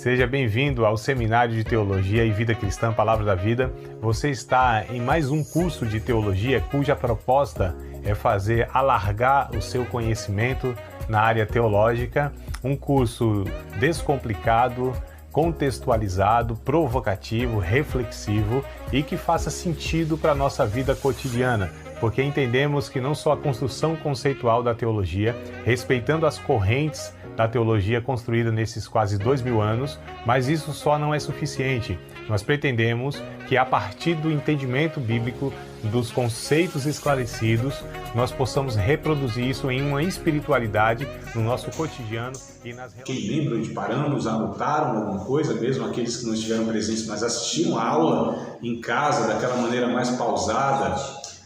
Seja bem-vindo ao Seminário de Teologia e Vida Cristã Palavra da Vida. Você está em mais um curso de teologia cuja proposta é fazer alargar o seu conhecimento na área teológica, um curso descomplicado, contextualizado, provocativo, reflexivo e que faça sentido para a nossa vida cotidiana, porque entendemos que não só a construção conceitual da teologia, respeitando as correntes da teologia construída nesses quase 2000 anos, mas isso só não é suficiente. Nós pretendemos que a partir do entendimento bíblico, dos conceitos esclarecidos, nós possamos reproduzir isso em uma espiritualidade no nosso cotidiano e nas relações. Quem lembra de paramos, anotaram alguma coisa, mesmo aqueles que não estiveram presentes, mas assistiram a aula em casa daquela maneira mais pausada,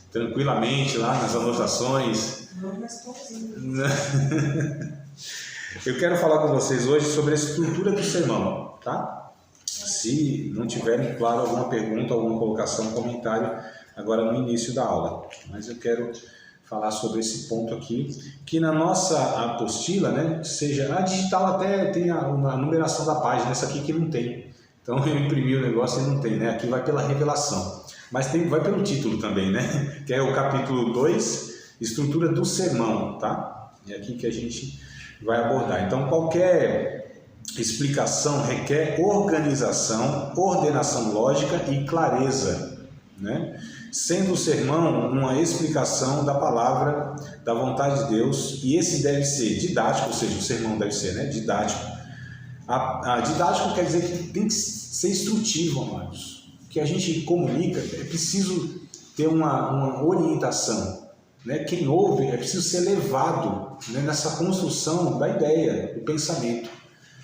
tranquilamente lá nas anotações. Eu quero falar com vocês hoje sobre a estrutura do sermão, tá? Se não tiverem claro alguma pergunta, alguma colocação, comentário agora no início da aula. Mas eu quero falar sobre esse ponto aqui, que na nossa apostila, né, seja a digital até tem a numeração da página, essa aqui que não tem. Então eu imprimi o negócio e não tem, né? Aqui vai pela revelação. Mas vai pelo título também, né? Que é o capítulo 2, estrutura do sermão, tá? É aqui que a gente vai abordar. Então, qualquer explicação requer organização, ordenação lógica e clareza, né? Sendo o sermão uma explicação da palavra, da vontade de Deus, e esse deve ser didático, ou seja, o sermão deve ser, né, didático. Didático quer dizer que tem que ser instrutivo, amados. O que a gente comunica é preciso ter uma orientação, né? Quem ouve é preciso ser levado, né, nessa construção da ideia, do pensamento.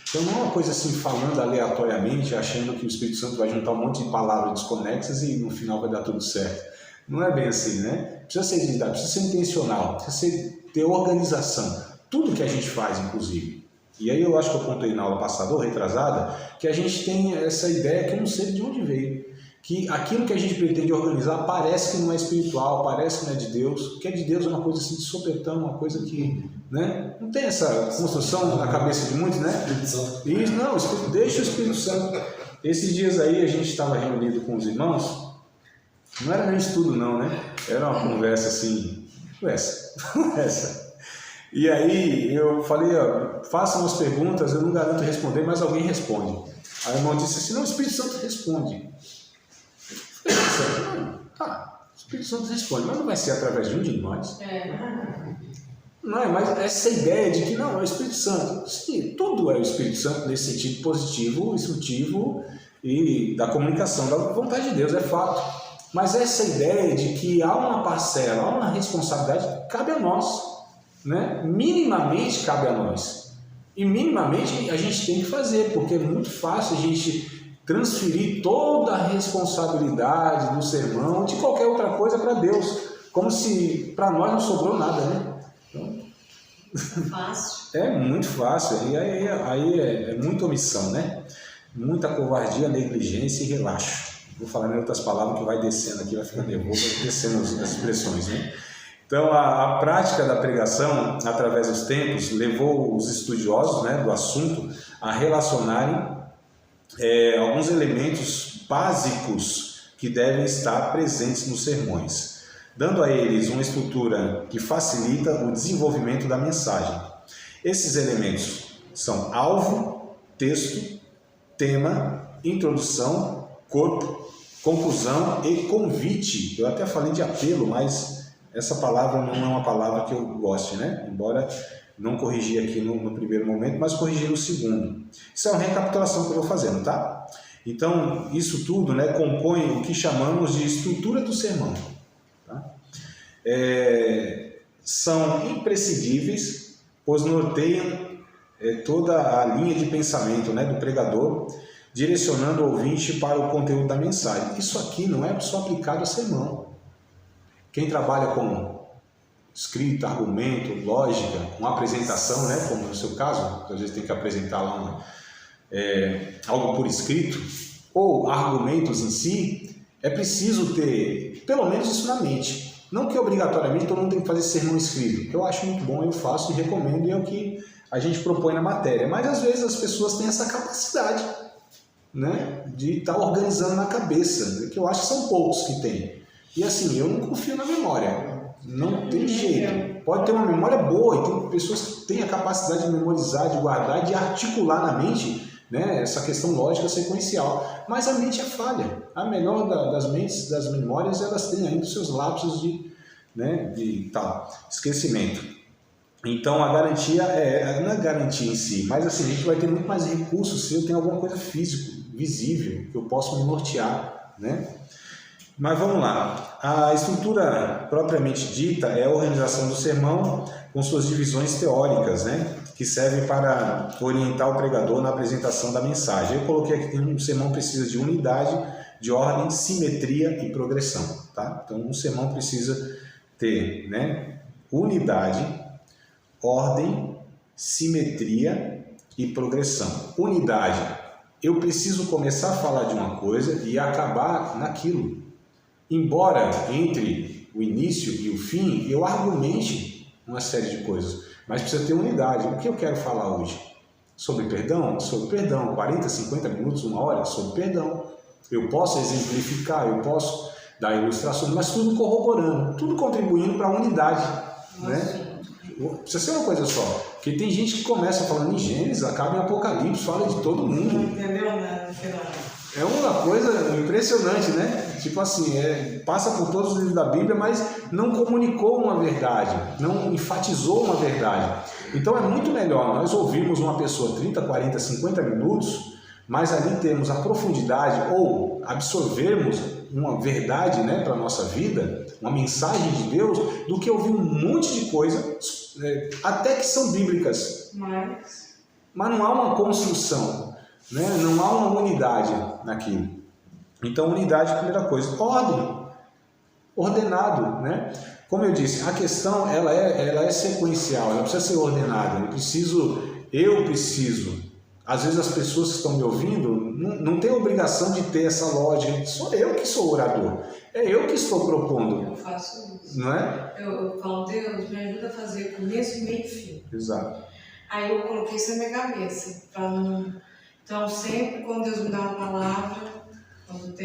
Então não é uma coisa assim falando aleatoriamente, achando que o Espírito Santo vai juntar um monte de palavras desconexas e no final vai dar tudo certo. Não é bem assim, né? Precisa ser didático, precisa ser intencional, precisa ter organização. Tudo que a gente faz, inclusive. E aí eu acho que eu contei na aula passada ou retrasada, que a gente tem essa ideia que eu não sei de onde veio. Que aquilo que a gente pretende organizar parece que não é espiritual, parece que não é de Deus. O que é de Deus é uma coisa assim de sopetão, uma coisa que, né, não tem essa construção na cabeça de muitos, né? Isso, não, deixa o Espírito Santo. Esses dias aí a gente estava reunido com os irmãos, não era nem estudo não, né? Era uma conversa assim, conversa. E aí eu falei, ó, façam as perguntas, eu não garanto responder, mas alguém responde. Aí o irmão disse assim, não, o Espírito Santo responde. Tá, o Espírito Santo responde, mas não vai ser através de um de nós. Não é, mas essa ideia de que não, é o Espírito Santo. Sim, tudo é o Espírito Santo nesse sentido positivo, instrutivo e da comunicação da vontade de Deus, é fato. Mas essa ideia de que há uma parcela, há uma responsabilidade, cabe a nós, né? Minimamente cabe a nós. E minimamente a gente tem que fazer, porque é muito fácil a gente transferir toda a responsabilidade do sermão, de qualquer outra coisa, para Deus, como se para nós não sobrou nada, né? Então, fácil. É muito fácil, e aí é muita omissão, né? Muita covardia, negligência e relaxo. Vou falar em outras palavras que vai descendo aqui, vai ficando nervoso, vai descendo as expressões, né? Então, a prática da pregação, através dos tempos, levou os estudiosos, né, do assunto a relacionarem alguns elementos básicos que devem estar presentes nos sermões, dando a eles uma estrutura que facilita o desenvolvimento da mensagem. Esses elementos são alvo, texto, tema, introdução, corpo, conclusão e convite. Eu até falei de apelo, mas essa palavra não é uma palavra que eu goste, né? Embora não corrigi aqui no primeiro momento, mas corrigi no segundo. Isso é uma recapitulação que eu vou fazendo, tá? Então, isso tudo, né, compõe o que chamamos de estrutura do sermão. Tá? São imprescindíveis, pois norteiam toda a linha de pensamento, né, do pregador, direcionando o ouvinte para o conteúdo da mensagem. Isso aqui não é só aplicado a sermão. Quem trabalha com escrita, argumento, lógica, uma apresentação, né, como no seu caso, às vezes tem que apresentar lá algo por escrito, ou argumentos em si, é preciso ter pelo menos isso na mente. Não que obrigatoriamente todo mundo tem que fazer sermão escrito. Eu acho muito bom, eu faço e recomendo, e é o que a gente propõe na matéria. Mas às vezes as pessoas têm essa capacidade, né, de estar organizando na cabeça, que eu acho que são poucos que têm. E assim, eu não confio na memória, não tem jeito. Pode ter uma memória boa, e tem pessoas que têm a capacidade de memorizar, de guardar, de articular na mente, né, essa questão lógica sequencial. Mas a mente é falha. A melhor das mentes, das memórias, elas têm ainda os seus lapsos de esquecimento. Então a garantia não é garantia em si, mas assim, a gente vai ter muito mais recursos se eu tenho alguma coisa física, visível, que eu posso me nortear, né? Mas vamos lá. A estrutura propriamente dita é a organização do sermão com suas divisões teóricas, né, que servem para orientar o pregador na apresentação da mensagem. Eu coloquei aqui que um sermão precisa de unidade, de ordem, simetria e progressão, tá? Então um sermão precisa ter, né, unidade, ordem, simetria e progressão. Unidade, eu preciso começar a falar de uma coisa e acabar naquilo. Embora entre o início e o fim eu argumente uma série de coisas, mas precisa ter unidade. O que eu quero falar hoje? Sobre perdão? Sobre perdão. 40, 50 minutos, 1 hora? Sobre perdão. Eu posso exemplificar, eu posso dar ilustrações, mas tudo corroborando, tudo contribuindo para a unidade, né? Precisa ser uma coisa só, porque tem gente que começa falando em Gênesis, acaba em Apocalipse, fala de todo mundo. Não entendeu nada, É uma coisa impressionante, né? Tipo assim, passa por todos os livros da Bíblia, mas não comunicou uma verdade, não enfatizou uma verdade. Então é muito melhor nós ouvirmos uma pessoa 30, 40, 50 minutos, mas ali temos a profundidade ou absorvermos uma verdade, né, para a nossa vida, uma mensagem de Deus, do que ouvir um monte de coisas, até que são bíblicas. Mas não há uma construção, né? Não há uma unidade naquilo. Então, unidade, primeira coisa. Ordem, ordenado, né? Como eu disse, a questão ela é sequencial, ela precisa ser ordenada. Eu preciso. Às vezes as pessoas que estão me ouvindo não têm obrigação de ter essa lógica. Sou eu que sou orador. É eu que estou propondo. Eu faço isso. Não é? Eu falo, Deus, me ajuda a fazer começo, meio e fim. Exato. Aí eu coloquei isso na minha cabeça. Então, sempre quando Deus me dá uma palavra, quando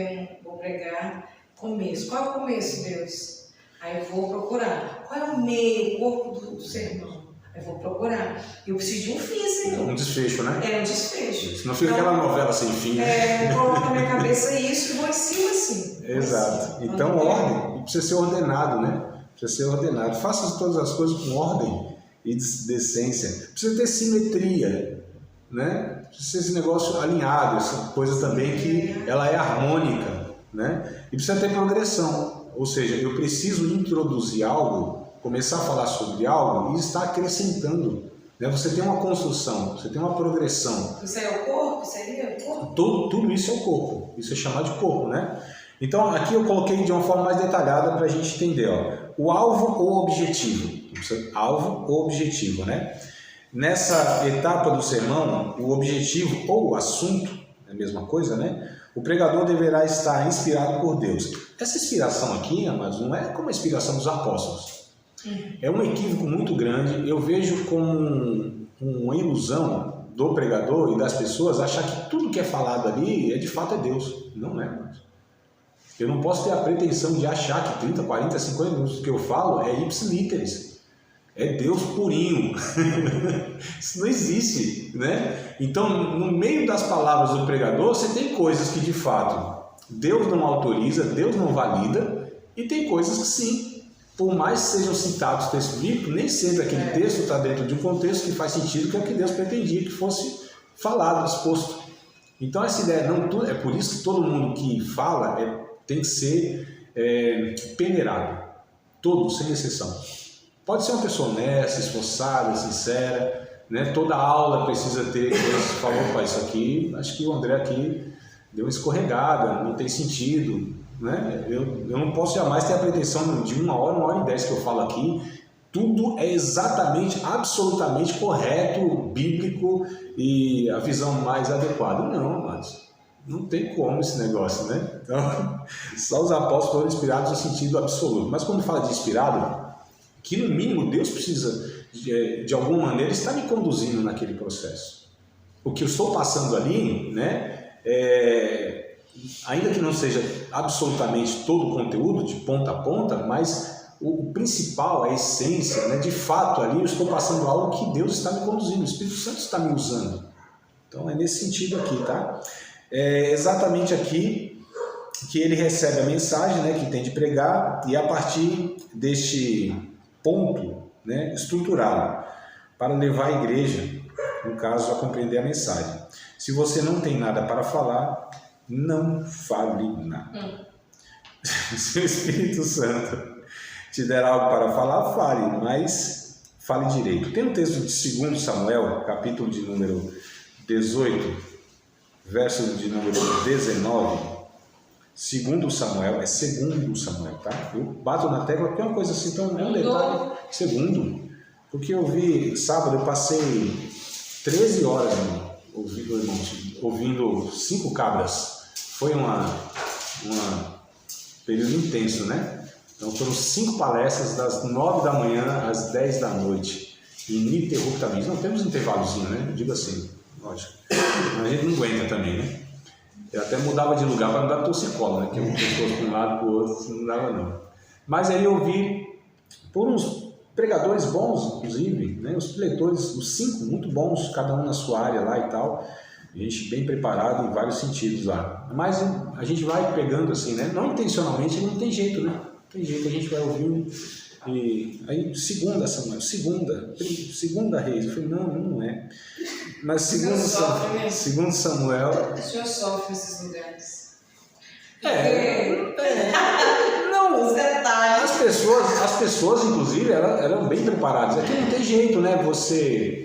vou pregar, começo. Qual é o começo, Deus? Aí eu vou procurar. Qual é o meio, o corpo do sermão? Eu vou procurar. Eu preciso de um fim, Senhor. Um desfecho, né? Um desfecho. Senão fica aquela novela sem fim. Eu coloco na minha cabeça isso e vou em cima assim. Exato. Então, ordem. Precisa ser ordenado, né? Precisa ser ordenado. Faça todas as coisas com ordem e decência. Precisa ter simetria, né? Precisa ser esse negócio alinhado, essa coisa também que ela é harmônica, né? E precisa ter progressão. Ou seja, eu preciso introduzir algo, começar a falar sobre algo e estar acrescentando, né? Você tem uma construção, você tem uma progressão. Isso é o corpo? Seria o corpo? Tudo isso é o corpo, isso é chamado de corpo, né? Então aqui eu coloquei de uma forma mais detalhada para a gente entender, ó, o alvo ou objetivo. Alvo ou objetivo, né? Nessa etapa do sermão, o objetivo ou o assunto, é a mesma coisa, né? O pregador deverá estar inspirado por Deus. Essa inspiração aqui, amados, não é como a inspiração dos apóstolos. É um equívoco muito grande. Eu vejo como uma ilusão do pregador e das pessoas achar que tudo que é falado ali de fato é Deus. Não é, mas eu não posso ter a pretensão de achar que 30, 40, 50 minutos que eu falo é ipsilíteres. É Deus purinho. Isso não existe, né? Então, no meio das palavras do pregador, você tem coisas que de fato Deus não autoriza, Deus não valida, e tem coisas que sim, por mais que sejam citados textos bíblicos, nem sempre aquele texto está dentro de um contexto que faz sentido, que é o que Deus pretendia que fosse falado, exposto. Então essa ideia, não, é por isso que todo mundo que fala tem que ser peneirado, todos, sem exceção. Pode ser uma pessoa honesta, esforçada, sincera, né? Toda aula precisa ter coisas que falam, opa, isso aqui, acho que o André aqui deu uma escorregada, não tem sentido, né? Eu não posso jamais ter a pretensão de 1 hora e 10 que eu falo aqui, tudo é exatamente, absolutamente correto, bíblico e a visão mais adequada. Não, mas não tem como esse negócio, né? Então, só os apóstolos foram inspirados no sentido absoluto. Mas quando fala de inspirado, que no mínimo Deus precisa de alguma maneira, está me conduzindo naquele processo. O que eu estou passando ali, né, ainda que não seja absolutamente todo o conteúdo, de ponta a ponta, mas o principal, a essência, né, de fato ali eu estou passando algo que Deus está me conduzindo, o Espírito Santo está me usando. Então é nesse sentido aqui, tá? É exatamente aqui que ele recebe a mensagem, né, que tem de pregar, e a partir deste ponto, né, estruturado para levar a igreja, no caso, a compreender a mensagem. Se você não tem nada para falar, não fale nada. Se o Espírito Santo te der algo para falar, fale, mas fale direito. Tem um texto de 2 Samuel, capítulo de número 18, verso de número 19. 2 Samuel, é 2 Samuel, tá? Eu bato na tecla porque é uma coisa assim, então é um detalhe. Segundo, porque eu vi, sábado eu passei 13 horas, ouvindo 5 cabras. Foi um período intenso, né? Então foram 5 palestras das 9 da manhã às 10 da noite, ininterruptamente. Não temos um intervalozinho, né? Eu digo assim, lógico. Mas a gente não aguenta também, né? Eu até mudava de lugar para não dar torcicolo, né? Que eu fosse para um lado para o outro, não dava não. Mas aí eu vi por uns pregadores bons, inclusive, né? Os leitores, os 5 muito bons, cada um na sua área lá e tal. Gente bem preparado em vários sentidos lá. Mas a gente vai pegando assim, né? Não intencionalmente, não tem jeito, né? Não tem jeito, a gente vai ouvindo. E aí, segunda Reis. Eu falei, não é. Mas segundo Samuel. O senhor sofre nesses lugares. Não, os detalhes. As pessoas, inclusive, eram bem preparadas. Aqui não tem jeito, né? Você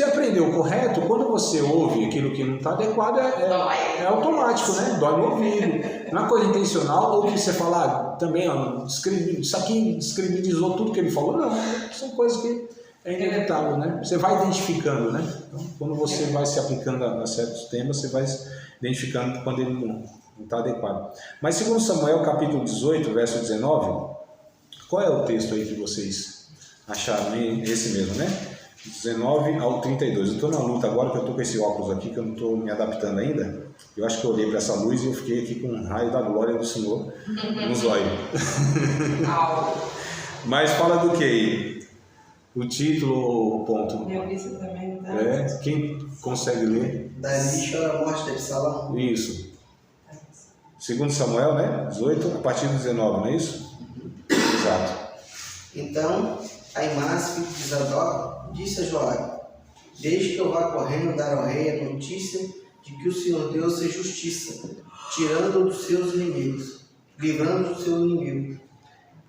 aprendeu correto, quando você ouve aquilo que não está adequado, é automático, né? Dói no ouvido. Não é uma coisa intencional, ou que você fala, também, ó, isso aqui descredibilizou tudo que ele falou. Não, são coisas que é inevitável, né? Você vai identificando, né? Então, quando você vai se aplicando a certos temas, você vai identificando quando ele não está adequado. Mas segundo Samuel, capítulo 18, verso 19, qual é o texto aí que vocês acharam? Esse mesmo, né? 19 ao 32. Eu estou na luta agora, que eu estou com esse óculos aqui, que eu não estou me adaptando ainda. Eu acho que eu olhei para essa luz e eu fiquei aqui com um raio da glória do Senhor nos olhos. Mas fala do que aí? O título, o ponto. Minha vista também tá. Quem consegue ler? Davi chora a morte de Absalão. Isso. 2 Samuel, né? 18, a partir do 19, não é isso? Exato. Então, Aimás, filho de Zadok, disse a Joabe: Desde que eu vá correndo dar ao rei a notícia de que o Senhor Deus fez justiça, tirando-o dos seus inimigos, livrando do seu inimigo.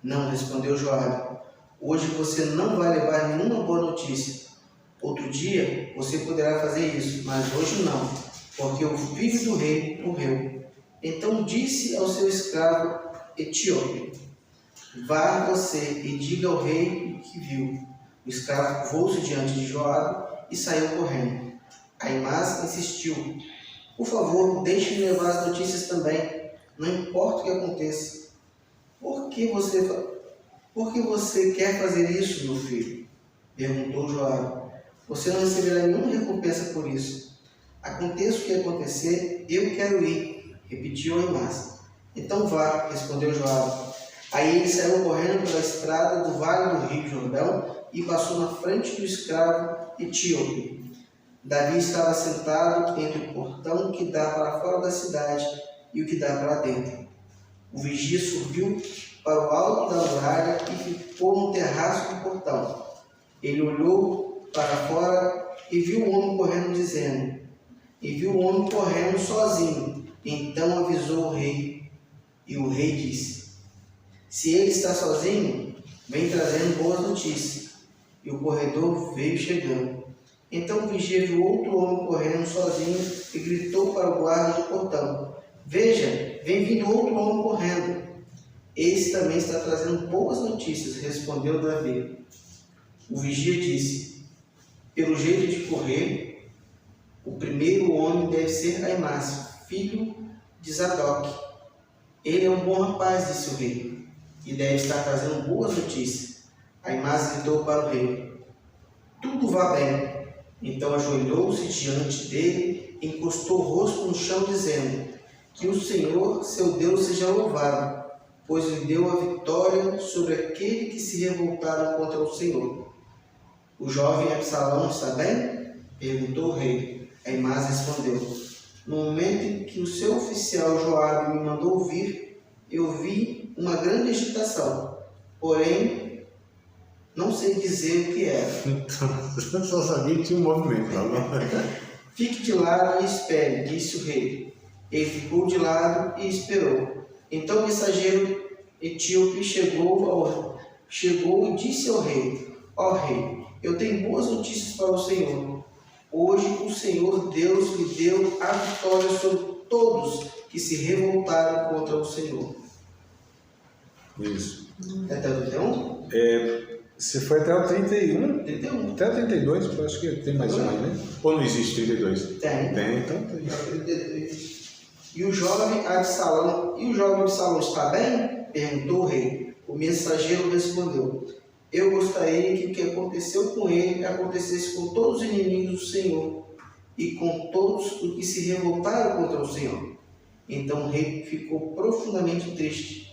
Não, respondeu Joabe, hoje você não vai levar nenhuma boa notícia. Outro dia você poderá fazer isso, mas hoje não, porque o filho do rei morreu. Então disse ao seu escravo etíope: Vá você e diga ao rei o que viu. O escravo curvou-se diante de Joabe e saiu correndo. Aimás insistiu: Por favor, deixe-me levar as notícias também. Não importa o que aconteça. Por que você quer fazer isso, meu filho? Perguntou Joabe. Você não receberá nenhuma recompensa por isso. Aconteça o que acontecer, eu quero ir, repetiu Aimás. Então vá, respondeu Joabe. Aí ele saiu correndo pela estrada do vale do rio Jordão e passou na frente do escravo etíope. Davi estava sentado entre o portão que dá para fora da cidade e o que dá para dentro. O vigia subiu para o alto da muralha e ficou no terraço do portão. Ele olhou para fora e viu o homem correndo sozinho. Então avisou o rei, e o rei disse: Se ele está sozinho, vem trazendo boas notícias. E o corredor veio chegando. Então o vigia viu outro homem correndo sozinho e gritou para o guarda do portão: Veja, vem vindo outro homem correndo. Esse também está trazendo boas notícias, respondeu Davi. O vigia disse: Pelo jeito de correr, o primeiro homem deve ser Aimás, filho de Zadok. Ele é um bom rapaz, disse o rei, e deve estar trazendo boas notícias. Aimás gritou para o rei: tudo vá bem. Então ajoelhou-se diante dele e encostou o rosto no chão, dizendo: que o Senhor, seu Deus, seja louvado, pois lhe deu a vitória sobre aquele que se revoltaram contra o Senhor. O jovem Absalão está bem? Perguntou o rei. Aimás respondeu: no momento em que o seu oficial Joabe me mandou vir, eu vi uma grande agitação, porém não sei dizer o que era. Então, só sabia que tinha um movimento lá. Fique de lado e espere, disse o rei. Ele ficou de lado e esperou. Então o mensageiro etíope chegou e disse ao rei: ó rei, eu tenho boas notícias para o Senhor. Hoje o Senhor Deus lhe deu a vitória sobre todos que se revoltaram contra o Senhor. Isso. Até o 31? Você foi até o 31? 31. Até o 32, eu acho que tem mais um aí, né? Ou não existe 32? Tem. Tem, então tem. 32. E o jovem Absalão está bem? Perguntou o rei. O mensageiro respondeu: eu gostaria que o que aconteceu com ele acontecesse com todos os inimigos do Senhor e com todos os que se revoltaram contra o Senhor. Então o rei ficou profundamente triste.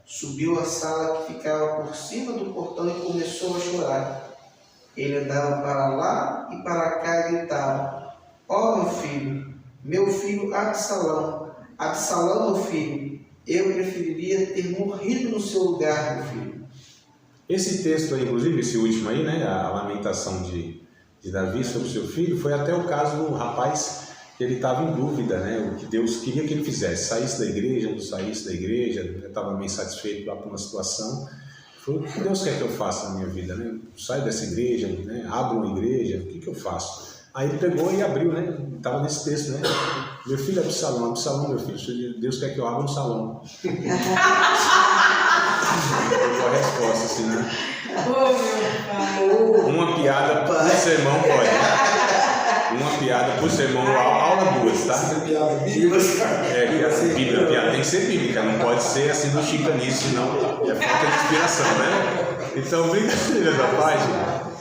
Subiu à sala que ficava por cima do portão e começou a chorar. Ele andava para lá e para cá e gritava: ó meu filho Absalão, Absalão, meu filho, eu preferiria ter morrido no seu lugar, meu filho. Esse texto aí, inclusive, esse último aí, né, a lamentação de Davi sobre o seu filho, foi até o caso do rapaz que ele estava em dúvida, né, o que Deus queria que ele fizesse, saísse da igreja, não saísse da igreja, estava meio insatisfeito lá por uma situação. Falou: o que Deus quer que eu faça na minha vida, né? Saio dessa igreja, né, abro uma igreja, o que eu faço? Aí ele pegou e abriu, né, estava nesse texto, né, meu filho Absalão, Absalão, meu filho, Deus quer que eu abra um salão. Foi a resposta, assim, né? Meu pai. Uma piada por sermão pode. Uma piada por sermão, aula duas, tá? Bíblia, piada tem que ser bíblica, não pode ser assim do chicanice, senão é falta de inspiração, né? Então, brincadeira da parte,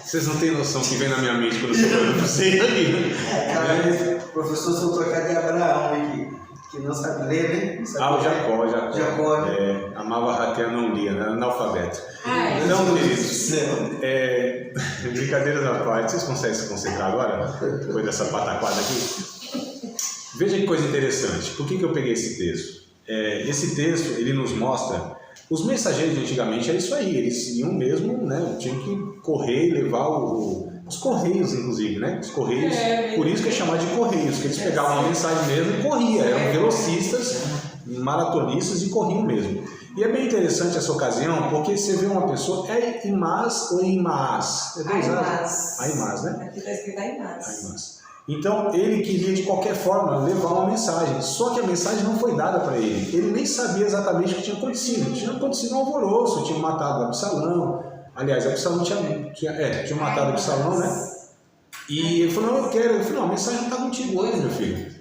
vocês não têm noção que vem na minha mente quando eu estou falando pra vocês aqui. O professor soltou a cara de Abraão aqui, que não sabe ler, né? Não sabe O Jacó. Jacó, né? Amava a Raquel, não lia, né? Era analfabeto. Então, queridos, brincadeiras à parte, vocês conseguem se concentrar agora? Depois dessa pataquada aqui? Veja que coisa interessante. Por que eu peguei esse texto? Esse texto, ele nos mostra... Os mensageiros de antigamente era isso aí, eles iam mesmo, né? Tinham que correr e levar os correios, inclusive, né? Os correios, por isso que é chamado de correios, que eles pegavam uma mensagem mesmo e corriam, eram velocistas, maratonistas e corriam mesmo. E é bem interessante essa ocasião, porque você vê uma pessoa, é Aimás ou Aimás? Aimás, né? Aqui está escrito Aimás. Aimás. Então, ele queria de qualquer forma levar uma mensagem, só que a mensagem não foi dada para ele. Ele nem sabia exatamente o que tinha acontecido. Tinha acontecido um alvoroço, tinha matado Absalão. Aliás, Absalão tinha matado Absalão, né? E ele falou: não, eu quero. Ele falou: não, a mensagem não está contigo hoje, meu filho.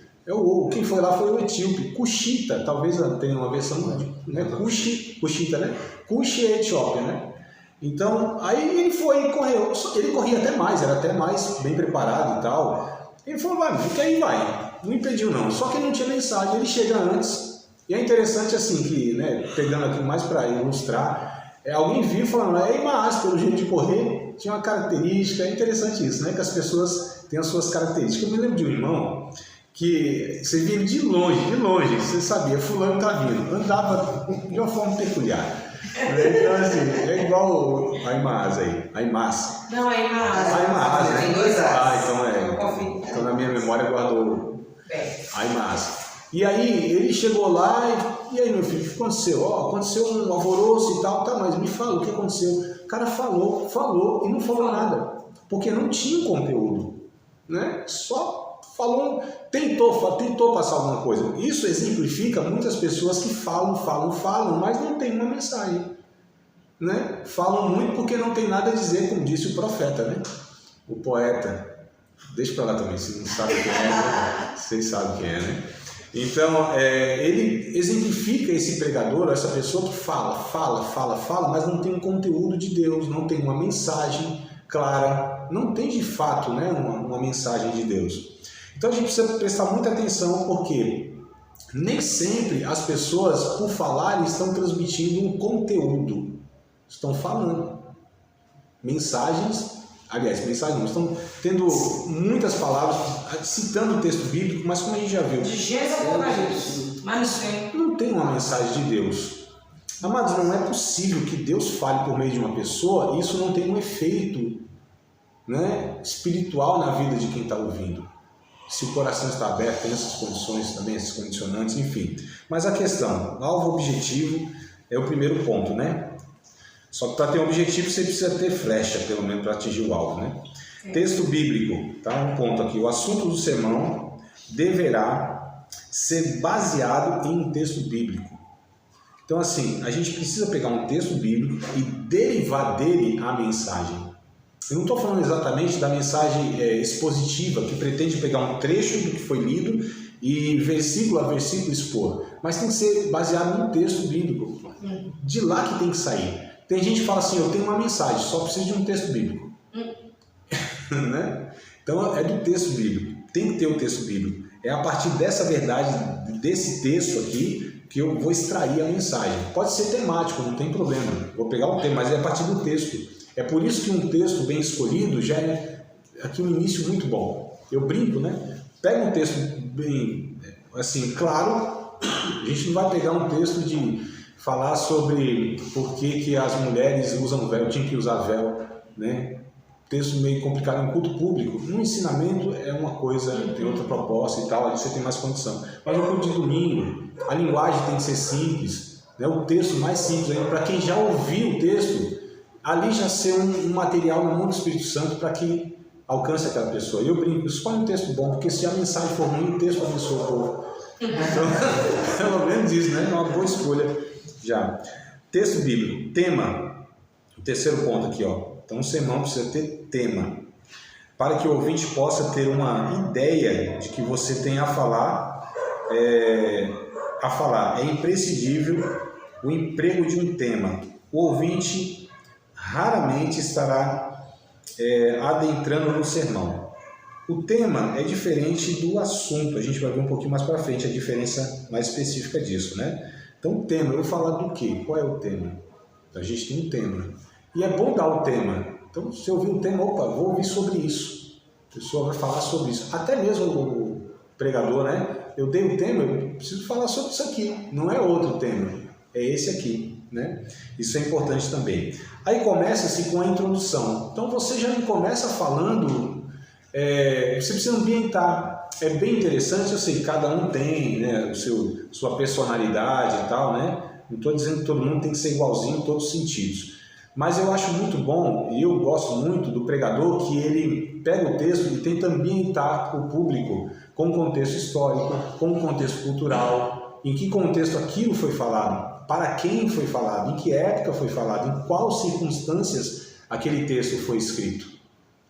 Quem foi lá foi o etíope, Cuxita, talvez tenha uma versão, né? Cuxita, né? Cuxi é Etiópia, né? Então, aí ele foi e correu. Ele corria até mais, era até mais bem preparado e tal. Ele falou: vai, fica aí, vai. Não impediu, não. Só que ele não tinha mensagem, ele chega antes. E é interessante, assim, que, né, pegando aqui mais para ilustrar, alguém viu falando: Aimás, pelo jeito de correr, tinha uma característica. É interessante isso, né? Que as pessoas têm as suas características. Eu me lembro de um irmão que você via ele de longe, você sabia, fulano está vindo. Andava de uma forma peculiar. Então, assim, é igual a Aimás aí. Aimás. Não, Aimás. Aimás, né? Tem dois As. Então na minha memória guardou Aimás. E aí ele chegou lá e aí, meu filho, o que aconteceu? Aconteceu um alvoroço e tal, tá, mas me fala o que aconteceu. O cara falou e não falou nada, porque não tinha conteúdo, né? Só falou, tentou passar alguma coisa. Isso exemplifica muitas pessoas que falam, mas não tem uma mensagem, né? Falam muito porque não tem nada a dizer, como disse o profeta, né? O poeta. Deixa pra lá também, se não sabe quem é, vocês sabem quem é, né? Então, ele exemplifica esse pregador, essa pessoa que fala, mas não tem um conteúdo de Deus, não tem uma mensagem clara, não tem de fato, né, uma mensagem de Deus. Então a gente precisa prestar muita atenção, porque nem sempre as pessoas, por falar, estão transmitindo um conteúdo, estão falando mensagens. Aliás, mensagem não, estão tendo muitas palavras, citando o texto bíblico, mas como a gente já viu, de Gênesis ao Apocalipse, mas não tem uma mensagem de Deus. Amados, não é possível que Deus fale por meio de uma pessoa e isso não tenha um efeito, né, espiritual na vida de quem está ouvindo. Se o coração está aberto, tem essas condições também, esses condicionantes, enfim. Mas a questão, alvo objetivo, é o primeiro ponto, né? Só que para ter um objetivo você precisa ter flecha, pelo menos, para atingir o alvo, né? Texto bíblico, tá? Um ponto aqui. O assunto do sermão deverá ser baseado em um texto bíblico. Então, assim, a gente precisa pegar um texto bíblico e derivar dele a mensagem. Eu não estou falando exatamente da mensagem expositiva, que pretende pegar um trecho do que foi lido e versículo a versículo expor, mas tem que ser baseado num texto bíblico. De lá que tem que sair. Tem gente que fala assim, eu tenho uma mensagem, só preciso de um texto bíblico. Né? Então é do texto bíblico, tem que ter o texto bíblico. É a partir dessa verdade, desse texto aqui, que eu vou extrair a mensagem. Pode ser temático, não tem problema, vou pegar o tema, mas é a partir do texto. É por isso que um texto bem escolhido já é aqui um início muito bom. Eu brinco, né? Pega um texto bem, assim, claro, a gente não vai pegar um texto de falar sobre por que as mulheres usam véu, tinha que usar véu, né? Texto meio complicado em culto público. No ensinamento é uma coisa, tem outra proposta e tal, ali você tem mais condição. Mas no culto de domingo, a linguagem tem que ser simples, né? O texto mais simples ainda, para quem já ouviu o texto, ali já ser um material na mão do Espírito Santo para que alcance aquela pessoa. Eu brinco, escolhe um texto bom, porque se a mensagem for ruim, o texto abençoa o povo. Então, pelo menos isso, né? É uma boa escolha. Já. Texto bíblico, tema. O terceiro ponto aqui, ó. Então o sermão precisa ter tema, para que o ouvinte possa ter uma ideia de que você tem a falar. É imprescindível o emprego de um tema. O ouvinte raramente estará adentrando no sermão. O tema é diferente do assunto. A gente vai ver um pouquinho mais para frente a diferença mais específica disso, né? Então, o tema, eu vou falar do quê? Qual é o tema? Então, a gente tem um tema. E é bom dar o tema. Então, se eu ouvir um tema, opa, vou ouvir sobre isso. A pessoa vai falar sobre isso. Até mesmo o pregador, né? Eu dei um tema, eu preciso falar sobre isso aqui. Não é outro tema, é esse aqui, né? Isso é importante também. Aí começa-se com a introdução. Então, você já começa falando, você precisa ambientar. É bem interessante, eu sei que cada um tem, né, sua personalidade e tal, né? Não estou dizendo que todo mundo tem que ser igualzinho em todos os sentidos. Mas eu acho muito bom, e eu gosto muito do pregador, que ele pega o texto e tenta ambientar o público com um contexto histórico, com um contexto cultural, em que contexto aquilo foi falado, para quem foi falado, em que época foi falado, em quais circunstâncias aquele texto foi escrito.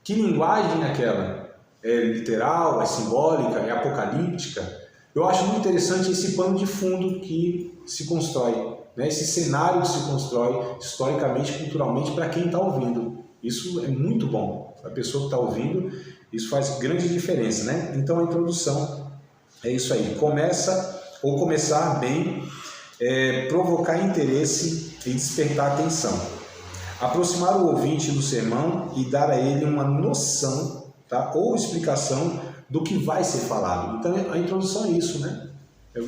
Que linguagem é aquela? É literal, é simbólica, é apocalíptica? Eu acho muito interessante esse pano de fundo que se constrói, né? Esse cenário que se constrói historicamente, culturalmente, para quem está ouvindo. Isso é muito bom. A pessoa que está ouvindo, isso faz grande diferença, né? Então a introdução é isso aí. Começar bem, provocar interesse e despertar atenção. Aproximar o ouvinte do sermão e dar a ele uma noção, tá? Ou explicação do que vai ser falado. Então a introdução é isso, né? Eu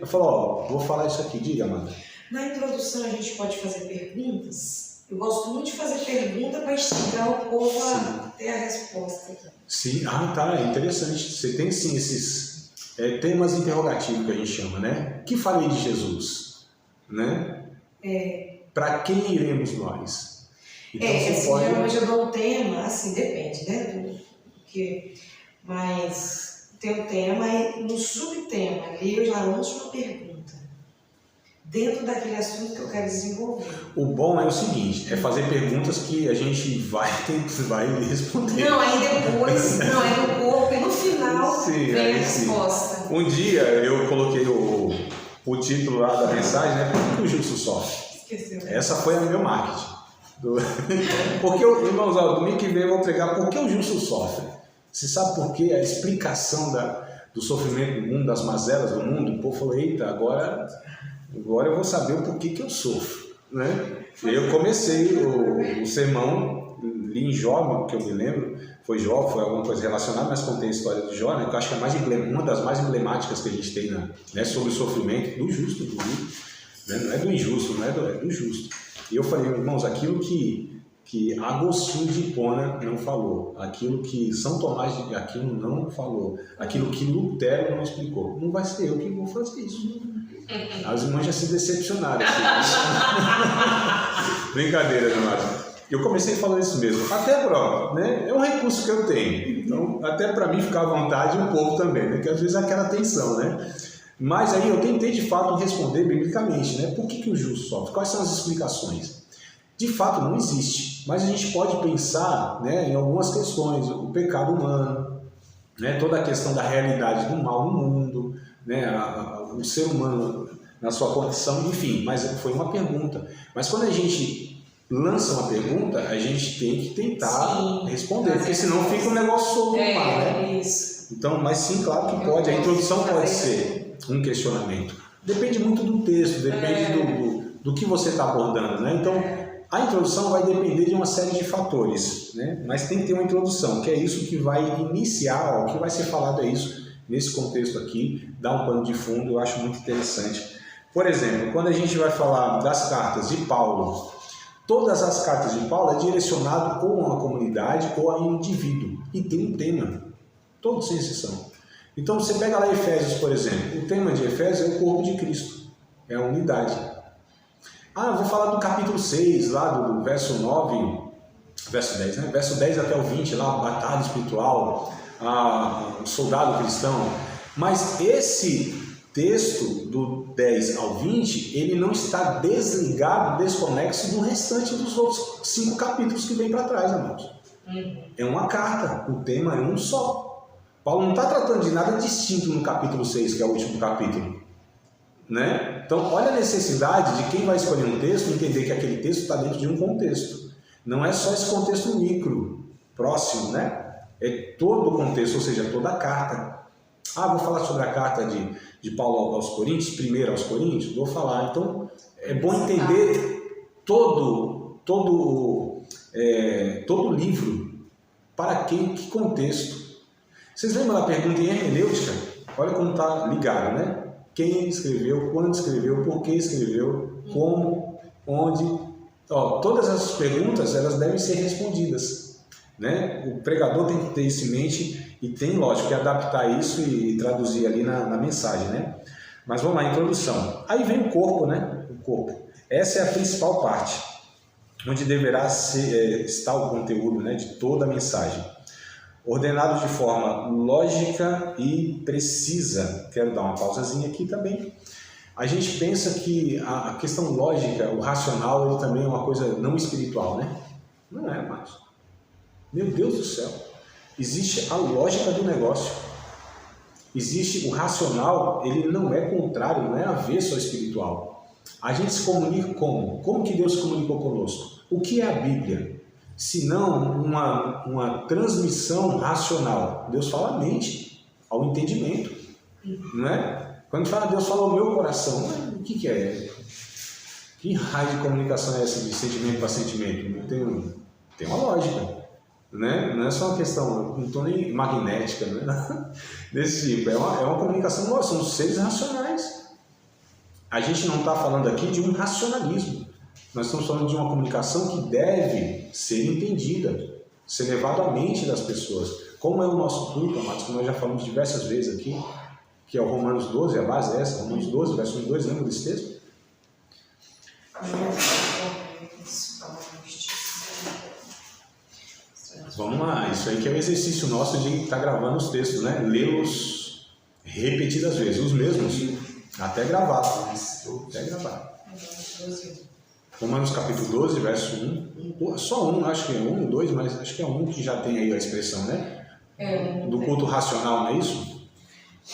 falo, vou falar isso aqui, diga, Amanda. Na introdução a gente pode fazer perguntas. Eu gosto muito de fazer pergunta para instigar o povo a ter a resposta. Sim, tá, é interessante. Você tem sim esses temas interrogativos que a gente chama, né? Que falei de Jesus, né? Para quem iremos nós? Então, assim, geralmente eu dou um tema, assim, depende, né? Mas tem um tema e no subtema ali eu já lanço uma pergunta. dentro daquele assunto que eu quero desenvolver. O bom é o seguinte, é fazer perguntas que a gente vai responder. Não, aí depois, não, é no corpo e no final Sim, vem a sim. resposta. Um dia eu coloquei o título lá da mensagem, né? Por que o justo sofre? Esqueceu. Essa foi a meu marketing. Porque, irmãos, domingo que vem eu vou pregar por que o justo sofre. Você sabe por que a explicação do sofrimento do mundo, das mazelas do mundo? O povo falou, eita, agora eu vou saber o porquê que eu sofro, né? Eu comecei o sermão, li em Jó, que eu me lembro, foi Jó, foi alguma coisa relacionada, mas contei a história de Jó, né? Que eu acho que é uma das mais emblemáticas que a gente tem, né? Sobre o sofrimento do justo, né? Não é do injusto, não é do justo. E eu falei, irmãos, aquilo que Agostinho de Hipona não falou, aquilo que São Tomás de Aquino não falou, aquilo que Lutero não explicou, não vai ser eu que vou fazer isso. As irmãs já se decepcionaram. Assim. Brincadeira, Renato. Eu comecei falando isso mesmo. Até pronto, né? É um recurso que eu tenho. Então, até para mim ficar à vontade, o povo também, né? Que às vezes é aquela tensão, né? Mas aí eu tentei de fato responder biblicamente, né? Por que o justo sofre? Quais são as explicações? De fato não existe, mas a gente pode pensar, né, em algumas questões, o pecado humano, né, toda a questão da realidade do mal no mundo, né, o ser humano na sua condição, enfim, mas foi uma pergunta. Mas quando a gente lança uma pergunta, a gente tem que tentar responder, porque senão fica um negócio solto no mar, né? Isso. Então, mas sim, claro que pode, a introdução pode ser um questionamento. Depende muito do texto, depende do que você está abordando, né? Então, a introdução vai depender de uma série de fatores, né? Mas tem que ter uma introdução, que é isso que vai iniciar, o que vai ser falado é isso, nesse contexto aqui, dá um pano de fundo, eu acho muito interessante. Por exemplo, quando a gente vai falar das cartas de Paulo, todas as cartas de Paulo é direcionado ou a uma comunidade ou a um indivíduo, e tem um tema, todos sem exceção. Então você pega lá Efésios, por exemplo, o tema de Efésios é o corpo de Cristo, é a unidade. Ah, vou falar do capítulo 6, lá do verso 9, verso 10, né? Verso 10 até o 20, lá, batalha espiritual, o soldado cristão. Mas esse texto, do 10 ao 20, ele não está desligado, desconexo do restante dos outros 5 capítulos que vem para trás, irmãos. É uma carta, o tema é um só. Paulo não está tratando de nada distinto no capítulo 6, que é o último capítulo. Né? Então, olha a necessidade de quem vai escolher um texto entender que aquele texto está dentro de um contexto. Não é só esse contexto micro, próximo, né? É todo o contexto, ou seja, toda a carta. Ah, vou falar sobre a carta de Paulo aos Coríntios, primeiro aos Coríntios, vou falar. Então, é bom entender todo o livro, para que contexto. Vocês lembram da pergunta em hermenêutica? Olha como está ligado, né? Quem escreveu, quando escreveu, por que escreveu, como, onde. Todas essas perguntas elas devem ser respondidas, né? O pregador tem que ter isso em mente e tem, lógico, que adaptar isso e traduzir ali na mensagem, né? Mas vamos lá, introdução. Aí vem o corpo, né? O corpo. Essa é a principal parte, onde deverá estar o conteúdo, né, de toda a mensagem. Ordenado de forma lógica e precisa. Quero dar uma pausazinha aqui também. A gente pensa que a questão lógica, o racional, ele também é uma coisa não espiritual, né? Não é mais. Meu Deus do céu. Existe a lógica do negócio. Existe o racional, ele não é contrário, não é avesso ao espiritual. A gente se comunica como? Como que Deus se comunicou conosco? O que é a Bíblia? Se não uma transmissão racional. Deus fala à mente, ao entendimento, não é? Quando fala Deus fala ao meu coração, o que é? Que raio de comunicação é essa de sentimento para sentimento? Tem uma lógica, né? Não é só uma questão, não estou nem magnética, né? Desse tipo, é uma comunicação, nós somos seres racionais. A gente não está falando aqui de um racionalismo. Nós estamos falando de uma comunicação que deve ser entendida, ser levada à mente das pessoas. Como é o nosso culto, amados, que nós já falamos diversas vezes aqui, que é o Romanos 12, a base é essa, Romanos 12, verso 1 e 2, lembra desse texto? Vamos lá, isso aí que é o exercício nosso de estar gravando os textos, né? Lê-los repetidas vezes, os mesmos. Até gravar. Até gravar. Romanos capítulo 12, verso 1. Só um, acho que é 1 ou 2, mas acho que é um que já tem aí a expressão, né? Do culto racional, não é isso?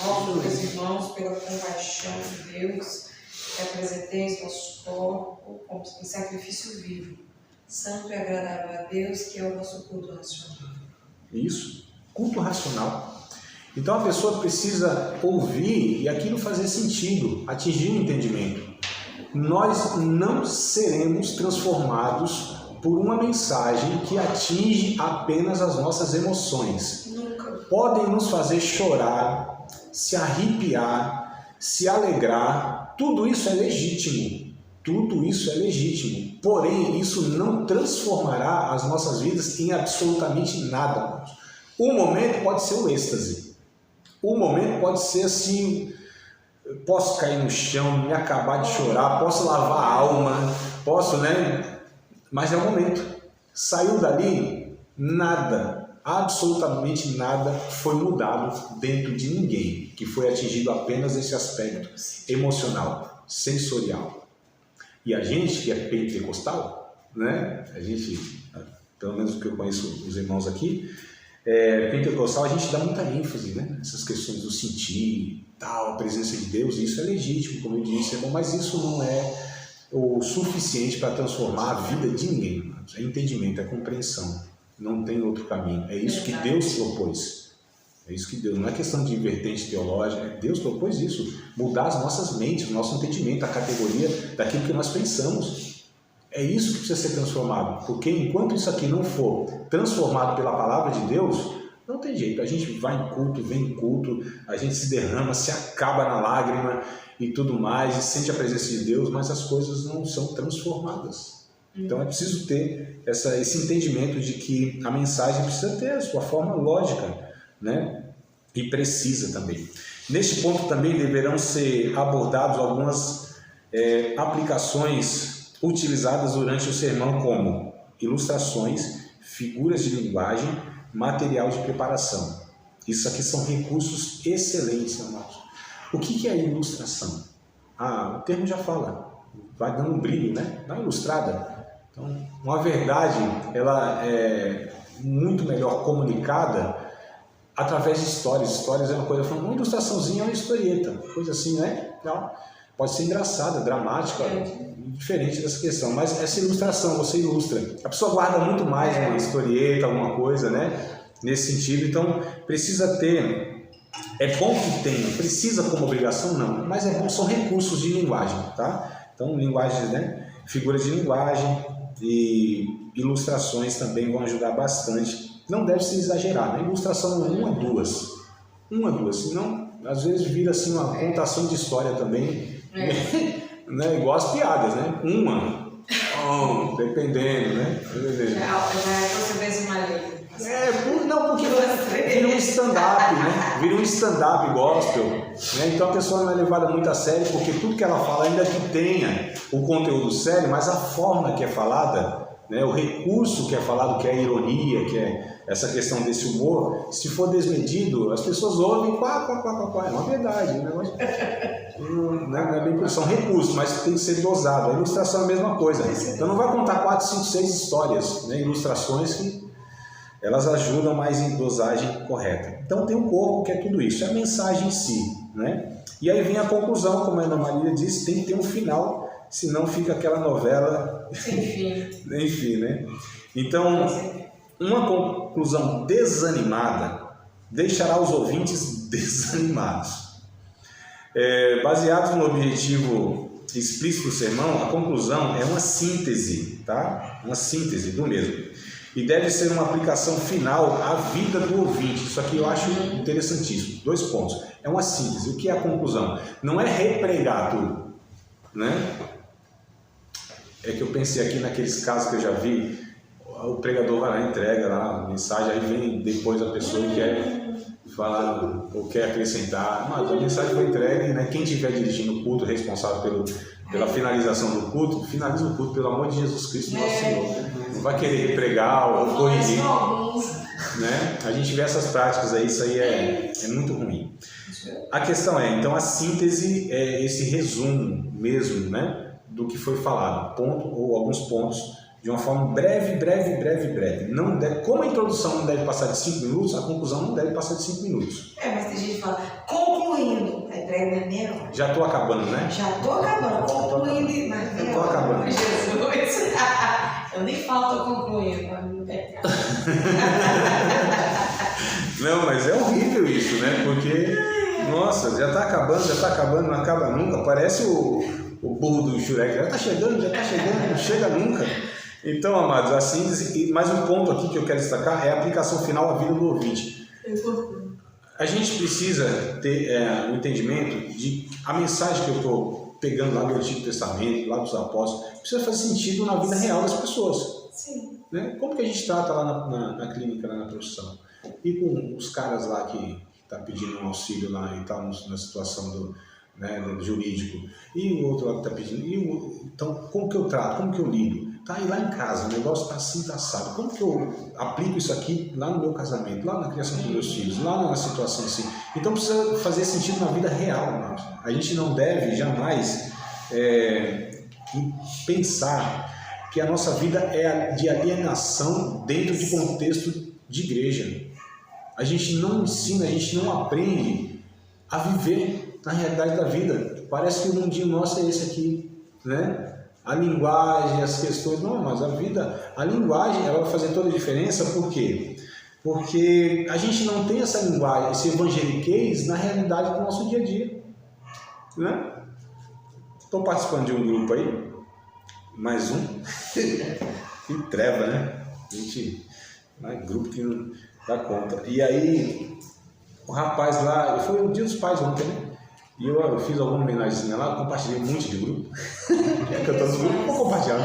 Ó, meus irmãos, pela compaixão de Deus, que apresenteis vosso corpo como um sacrifício vivo, santo e agradável a Deus, que é o vosso culto racional. Isso, culto racional. Então a pessoa precisa ouvir e aquilo fazer sentido, atingir um entendimento. Nós não seremos transformados por uma mensagem que atinge apenas as nossas emoções. Nunca. Podem nos fazer chorar, se arrepiar, se alegrar, tudo isso é legítimo. Tudo isso é legítimo. Porém, isso não transformará as nossas vidas em absolutamente nada. O momento pode ser o êxtase. O momento pode ser assim, posso cair no chão, me acabar de chorar, posso lavar a alma, posso, né? Mas é o momento. Saiu dali, nada, absolutamente nada foi mudado dentro de ninguém, que foi atingido apenas esse aspecto emocional, sensorial. E a gente que é pentecostal, né? A gente, pelo menos o que eu conheço os irmãos aqui, pentecostal, a gente dá muita ênfase, né? Essas questões do sentir, tal, a presença de Deus, isso é legítimo, como eu disse, irmão, mas isso não é o suficiente para transformar a vida de ninguém. É entendimento, é compreensão, não tem outro caminho. É isso que Deus propôs. É isso que Deus, não é questão de vertente teológica, Deus propôs isso, mudar as nossas mentes, o nosso entendimento, a categoria daquilo que nós pensamos. É isso que precisa ser transformado, porque enquanto isso aqui não for transformado pela palavra de Deus, não tem jeito. A gente vai em culto, vem em culto, a gente se derrama, se acaba na lágrima e tudo mais, e sente a presença de Deus, mas as coisas não são transformadas. Então é preciso ter esse entendimento de que a mensagem precisa ter a sua forma lógica, né? E precisa também. Neste ponto também deverão ser abordados algumas aplicações utilizadas durante o sermão, como ilustrações, figuras de linguagem, material de preparação. Isso aqui são recursos excelentes, amados. O que é ilustração? O termo já fala, vai dando um brilho, né? Dá uma ilustrada. Então, uma verdade, ela é muito melhor comunicada através de histórias. Histórias é uma coisa, uma ilustraçãozinha é uma historieta, coisa assim, né? Então, pode ser engraçada, dramática, diferente dessa questão, mas essa ilustração, você ilustra. A pessoa guarda muito mais uma historieta, alguma coisa, né? Nesse sentido, então precisa ter, é bom que tenha, precisa como obrigação não, mas é bom, são recursos de linguagem, tá? Então linguagens, né? Figuras de linguagem e ilustrações também vão ajudar bastante. Não deve se exagerar, né? Ilustração uma, duas, senão às vezes vira assim uma contação de história também, né? Igual as piadas, né? Dependendo, né? Já é procedência maligna. Não, porque vira um stand-up, né? Vira um stand-up gospel, né? Então a pessoa não é levada muito a sério, porque tudo que ela fala, ainda que tenha o conteúdo sério, mas a forma que é falada, né? O recurso que é falado, que é a ironia, que é essa questão desse humor, se for desmedido, as pessoas ouvem, é uma verdade, né? Não é bem por, são recursos, mas tem que ser dosado. A ilustração é a mesma coisa. Então não vai contar 4, 5, 6 histórias, né? Ilustrações que elas ajudam mais em dosagem correta. Então tem um corpo que é tudo isso, é a mensagem em si, né? E aí vem a conclusão, como a Ana Maria disse, tem que ter um final, senão fica aquela novela enfim, né? Então, uma conclusão desanimada deixará os ouvintes desanimados. Baseado no objetivo explícito do sermão, a conclusão é uma síntese, tá? Uma síntese do mesmo. E deve ser uma aplicação final à vida do ouvinte. Isso aqui eu acho interessantíssimo. 2 pontos. É uma síntese. O que é a conclusão? Não é repregar tudo, né? É que eu pensei aqui naqueles casos que eu já vi, o pregador vai lá, entrega lá a mensagem, aí vem depois a pessoa que quer falar ou quer acrescentar, mas a mensagem foi entregue, né? Quem estiver dirigindo o culto, responsável pela finalização do culto, finaliza o culto, pelo amor de Jesus Cristo, nosso Senhor. Não vai querer pregar ou corrigir. Né? A gente vê essas práticas aí, isso aí é muito ruim. A questão é, então a síntese é esse resumo mesmo, né, do que foi falado, ponto ou alguns pontos, de uma forma breve. Não deve, como a introdução não deve passar de 5 minutos, a conclusão não deve passar de 5 minutos. Mas tem gente que fala, concluindo, aí prega mesmo. Já estou acabando, né? Já estou acabando, concluindo, mas eu estou acabando. Jesus, eu nem falo, estou concluindo, para não pegar. Não, mas é horrível isso, né? Porque, nossa, já está acabando, não acaba nunca. Parece o burro do Jurek, já está chegando, não chega nunca. Então, amados, a síntese, mais um ponto aqui que eu quero destacar é a aplicação final à vida do ouvinte. A gente precisa ter um entendimento de a mensagem que eu estou pegando lá do Antigo Testamento, lá dos apóstolos, precisa fazer sentido na vida real das pessoas. Sim. Né? Como que a gente trata lá na clínica, lá na profissão? E com os caras lá que estão pedindo um auxílio lá e tal, na situação do jurídico, e o outro lá que está pedindo, então como que eu trato, como que eu lido? Tá aí lá em casa, o negócio está assim, está assado, como que eu aplico isso aqui lá no meu casamento, lá na criação dos meus filhos, lá na situação assim? Então precisa fazer sentido na vida real, né? A gente não deve jamais pensar que a nossa vida é de alienação dentro de contexto de igreja. A gente não ensina, a gente não aprende a viver na realidade da vida. Parece que o mundinho nosso é esse aqui, né? A linguagem, as questões, não, mas a linguagem, ela vai fazer toda a diferença, por quê? Porque a gente não tem essa linguagem, esse evangeliquez na realidade do nosso dia a dia, né? Estou participando de um grupo aí, mais um, que treva, né? A gente, grupo que não dá conta. E aí, o rapaz lá, foi o dia dos pais ontem, né? E eu fiz alguma homenagem lá, compartilhei um monte de grupo. Que eu estou no grupo, vou compartilhar.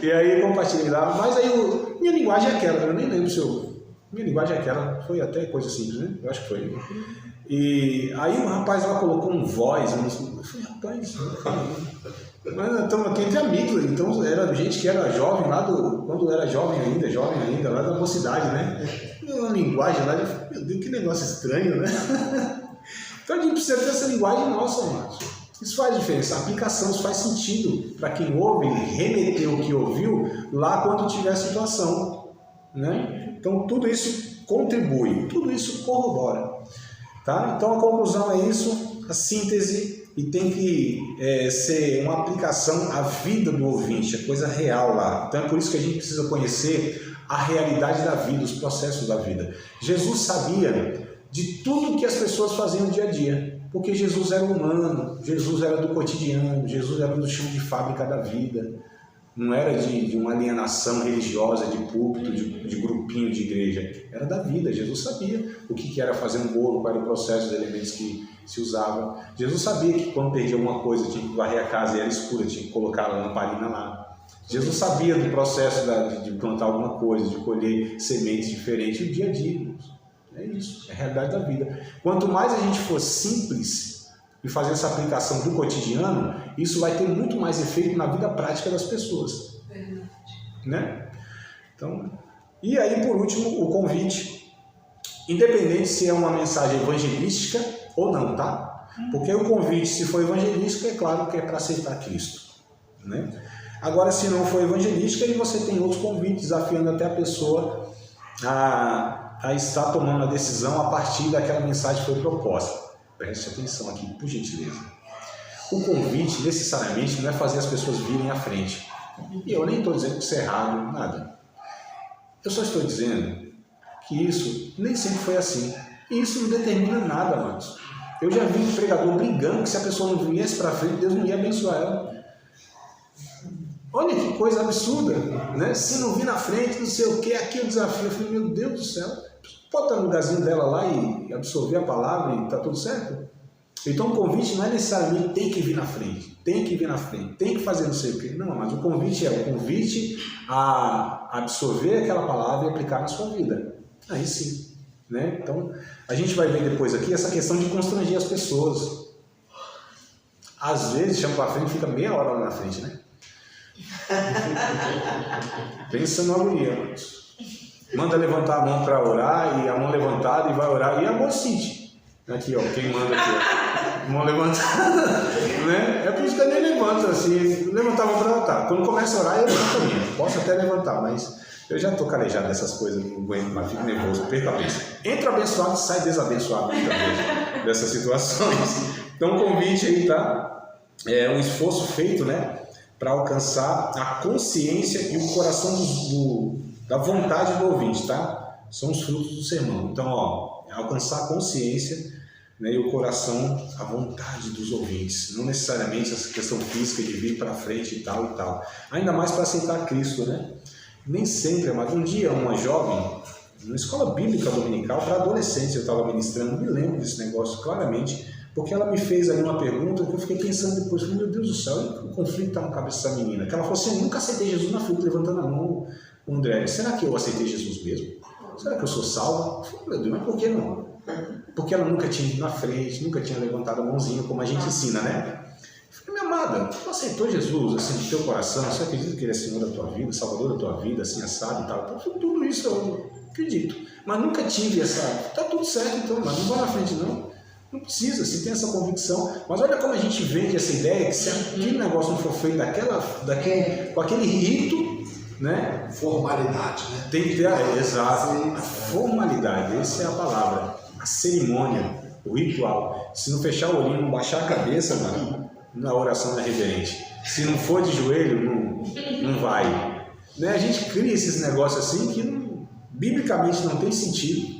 E aí compartilhei lá, mas aí minha linguagem é aquela, eu nem lembro se minha linguagem é aquela, foi até coisa simples, né? Eu acho que foi. E aí o rapaz lá colocou um voz, eu falei, rapaz, mas estamos aqui entre amigos, então era gente que era jovem lá quando era jovem ainda, lá da mocidade, né? Uma linguagem lá, eu falei, meu Deus, que negócio estranho, né? Então a gente precisa ter essa linguagem nossa, amados. Isso faz diferença, a aplicação, isso faz sentido para quem ouve, remeter o que ouviu lá quando tiver a situação, né? Então tudo isso contribui, tudo isso corrobora, tá? Então a conclusão é isso, a síntese, e tem que ser uma aplicação à vida do ouvinte, a coisa real lá. Então é por isso que a gente precisa conhecer a realidade da vida, os processos da vida. Jesus sabia de tudo que as pessoas faziam no dia a dia, porque Jesus era humano, Jesus era do cotidiano, Jesus era do chão de fábrica da vida, não era de uma alienação religiosa, de púlpito, de grupinho de igreja, era da vida. Jesus sabia o que era fazer um bolo, qual era o processo, os elementos que se usavam. Jesus sabia que quando perdia alguma coisa tinha que varrer a casa e era escura, tinha que colocar a lamparina lá. Jesus sabia do processo de plantar alguma coisa, de colher sementes diferentes, o dia a dia. É isso, é a realidade da vida. Quanto mais a gente for simples e fazer essa aplicação do cotidiano, isso vai ter muito mais efeito na vida prática das pessoas. Né? Então, e aí, por último, o convite, independente se é uma mensagem evangelística ou não, tá? Porque o convite, se for evangelístico, é claro que é para aceitar Cristo. Né? Agora, se não for evangelística, aí você tem outros convites, desafiando até a pessoa a estar tomando a decisão a partir daquela mensagem que foi proposta. Preste atenção aqui, por gentileza. O convite, necessariamente, não é fazer as pessoas virem à frente. E eu nem estou dizendo que isso é errado, nada. Eu só estou dizendo que isso nem sempre foi assim. E isso não determina nada, amados. Eu já vi um pregador brigando que se a pessoa não viesse para frente, Deus não ia abençoar ela. Olha que coisa absurda, né? Se não vir na frente, não sei o que, aqui é o desafio. Eu falei, meu Deus do céu, pode estar no lugarzinho dela lá e absorver a palavra e está tudo certo? Então o convite não é necessariamente tem que vir na frente, tem que fazer não sei o que. Não, mas o convite é o convite a absorver aquela palavra e aplicar na sua vida. Aí sim, né? Então a gente vai ver depois aqui essa questão de constranger as pessoas. Às vezes chama para frente e fica meia hora lá na frente, né? Pensa numa agonia, irmãos. Manda levantar a mão para orar, e a mão levantada e vai orar, e a mão sente. Aqui, ó, quem manda aqui, ó. Mão levantada, né? É por isso que eu nem levanto assim, levantar a mão para orar. Quando começa a orar, eu levanto a minha. Posso até levantar, mas eu já estou calejado dessas coisas, não aguento mais, fico nervoso, perco a bênção. Entra abençoado e sai desabençoado também dessas situações. Então, o convite aí, tá? É um esforço feito, né? Para alcançar a consciência e o coração da vontade do ouvinte, tá? São os frutos do sermão. Então, ó, alcançar a consciência, né, e o coração, a vontade dos ouvintes. Não necessariamente essa questão física de vir para frente e tal e tal. Ainda mais para aceitar Cristo, né? Nem sempre, mas um dia uma jovem, numa escola bíblica dominical para adolescentes, eu estava ministrando, me lembro desse negócio claramente, porque ela me fez ali uma pergunta que eu fiquei pensando depois, meu Deus do céu, o conflito está na cabeça dessa menina, que ela falou assim, eu nunca aceitei Jesus na frente, levantando a mão, André, será que eu aceitei Jesus mesmo? Será que eu sou salvo? Eu falei, meu Deus, mas por que não? Porque ela nunca tinha ido na frente, nunca tinha levantado a mãozinha, como a gente ensina, né? Eu falei, minha amada, tu aceitou Jesus, assim, no teu coração, você acredita que Ele é Senhor da tua vida, Salvador da tua vida, assim, assado e tal? Então, tudo isso eu acredito, mas nunca tive essa, tá tudo certo então, mas não vai na frente não. Não precisa, se tem essa convicção. Mas olha como a gente vende essa ideia que se aquele negócio não for feito com aquele rito, né? Formalidade, né? Tem que ter, exato, a formalidade, essa é a palavra, a cerimônia, o ritual. Se não fechar o olhinho, não baixar a cabeça, mano, a oração não é reverente. Se não for de joelho, não vai. Né? A gente cria esses negócios assim que biblicamente não tem sentido.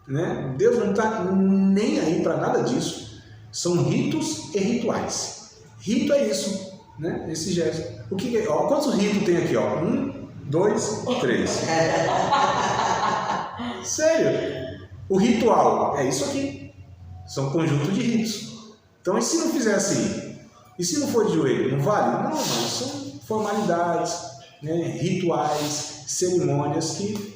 Né? Deus não está nem aí para nada disso. São ritos e rituais. Rito é isso, né? Esse gesto. O que é? Ó, quantos ritos tem aqui? Ó? 1, 2, 3. Sério? O ritual é isso aqui. São um conjunto de ritos. Então, e se não fizer assim? E se não for de joelho? Não vale? Não, são formalidades, né? Rituais, cerimônias que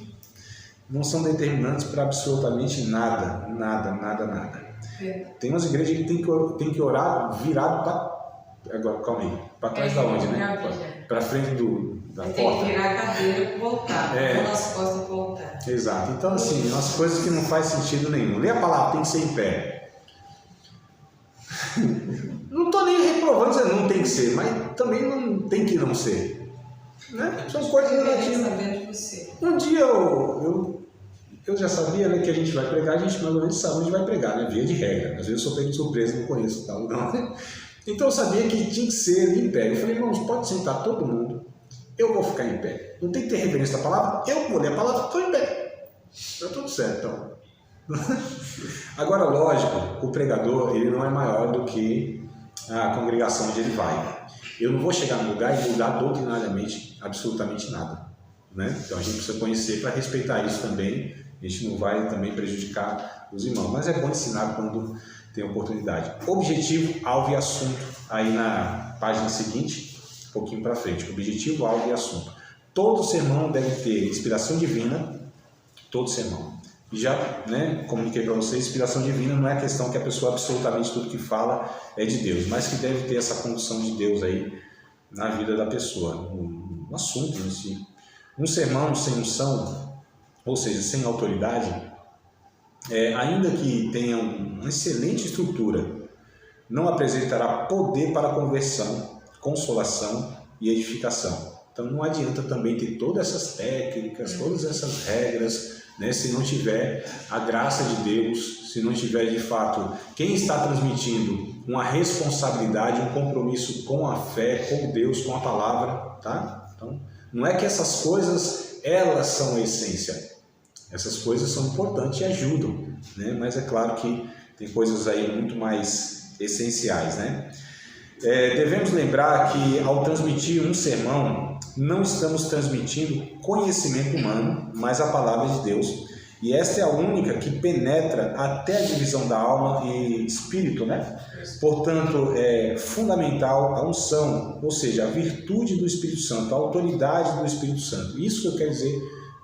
não são determinantes para absolutamente nada. Tem umas igrejas que tem que orar virado para... Agora, calma aí. Para trás da onde, né? Para frente da porta. Tem que virar a cadeira e voltar. Com as costas para voltar. Exato. Então, assim, umas coisas que não faz sentido nenhum. Lê a palavra, tem que ser em pé. Não estou nem reprovando, dizendo não tem que ser, mas também não tem que não ser. Né? São coisas relativas. Um dia eu já sabia, né, que a gente vai pregar, a gente mais ou menos sabe onde vai pregar, né, via de regra. Às vezes eu sou pego de surpresa, não conheço tal, não. Então eu sabia que tinha que ser ali em pé. Eu falei, irmãos, pode sentar todo mundo, eu vou ficar em pé. Não tem que ter reverência da palavra, eu vou ler a palavra, estou em pé. Está tudo certo, então. Agora, lógico, o pregador, ele não é maior do que a congregação onde ele vai. Eu não vou chegar no lugar e mudar doutrinariamente absolutamente nada. Né? Então a gente precisa conhecer para respeitar isso também. A gente não vai também prejudicar os irmãos, mas é bom ensinar quando tem oportunidade. Objetivo, alvo e assunto, aí na página seguinte, um pouquinho para frente. Objetivo, alvo e assunto. Todo sermão deve ter inspiração divina, todo sermão. E já, né, comuniquei para vocês, inspiração divina não é a questão que a pessoa absolutamente tudo que fala é de Deus, mas que deve ter essa condução de Deus aí na vida da pessoa, no assunto em si. Um sermão sem unção, ou seja, sem autoridade, ainda que tenha uma excelente estrutura, não apresentará poder para conversão, consolação e edificação. Então não adianta também ter todas essas técnicas, todas essas regras, né, se não tiver a graça de Deus, se não tiver de fato quem está transmitindo uma responsabilidade, um compromisso com a fé, com Deus, com a palavra, tá? Então, não é que essas coisas, elas são a essência. Essas coisas são importantes e ajudam, né? Mas é claro que tem coisas aí muito mais essenciais, né? Devemos lembrar que ao transmitir um sermão, não estamos transmitindo conhecimento humano, mas a palavra de Deus. E esta é a única que penetra até a divisão da alma e espírito, né? Portanto, é fundamental a unção, ou seja, a virtude do Espírito Santo, a autoridade do Espírito Santo. Isso que eu quero dizer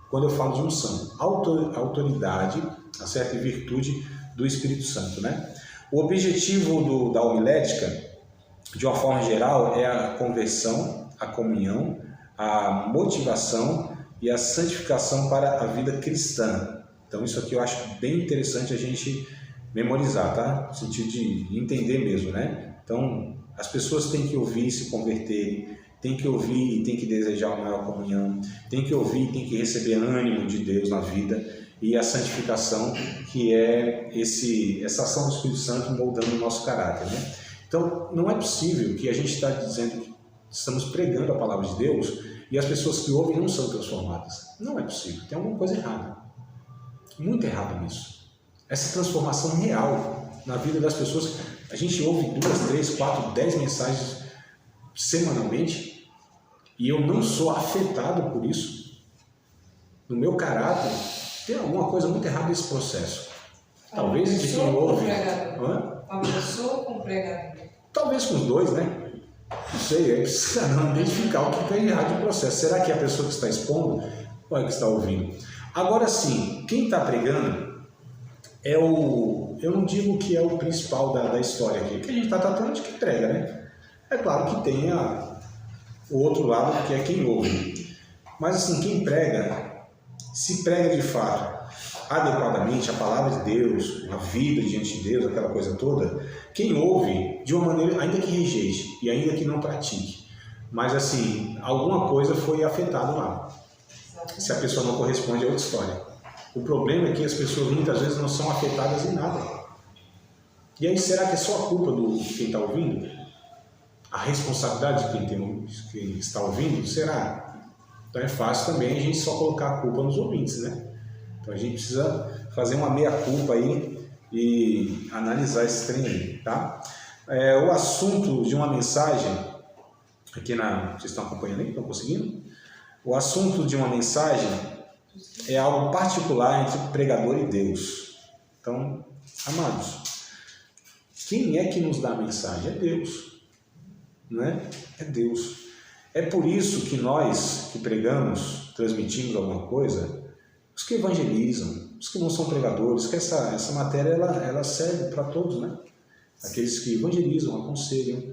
quando eu falo de unção. Autoridade, a certa virtude do Espírito Santo, né? O objetivo da homilética de uma forma geral, é a conversão, a comunhão, a motivação e a santificação para a vida cristã. Então isso aqui eu acho bem interessante a gente memorizar, tá? No sentido de entender mesmo, né? Então as pessoas têm que ouvir e se converterem, têm que ouvir e têm que desejar uma maior comunhão, têm que ouvir e têm que receber ânimo de Deus na vida, e a santificação, que é essa ação do Espírito Santo moldando o nosso caráter, né? Então não é possível que a gente está dizendo que estamos pregando a palavra de Deus e as pessoas que ouvem não são transformadas. Não é possível, tem alguma coisa errada, muito errado nisso. Essa transformação real na vida das pessoas, a gente ouve 2, 3, 4, 10 mensagens semanalmente e eu não sou afetado por isso, no meu caráter, tem alguma coisa muito errada nesse processo. Talvez de quem ouve... Uma pessoa com pregador. Talvez com os dois, né? Não sei, é preciso não identificar o que está errado no processo. Será que é a pessoa que está expondo ou é que está ouvindo? Agora sim, quem está pregando é o... Eu não digo que é o principal da história aqui, que a gente está tratando de quem prega, né? É claro que tem o outro lado, que é quem ouve. Mas assim, quem prega, se prega de fato adequadamente a palavra de Deus, a vida diante de Deus, aquela coisa toda, quem ouve de uma maneira, ainda que rejeite e ainda que não pratique, mas assim, alguma coisa foi afetada lá. Se a pessoa não corresponde, é outra história. O problema é que as pessoas muitas vezes não são afetadas em nada. E aí, será que é só a culpa de quem está ouvindo? A responsabilidade de quem está ouvindo? Será? Então é fácil também a gente só colocar a culpa nos ouvintes, né? Então a gente precisa fazer uma meia-culpa aí e analisar esse trem aí, tá? O assunto de uma mensagem, aqui vocês estão acompanhando aí? Estão conseguindo? O assunto de uma mensagem é algo particular entre o pregador e Deus. Então, amados, quem é que nos dá a mensagem? É Deus, não é? É Deus. É por isso que nós que pregamos, transmitimos alguma coisa, os que evangelizam, os que não são pregadores, que essa matéria ela serve para todos, né? Aqueles que evangelizam, aconselham.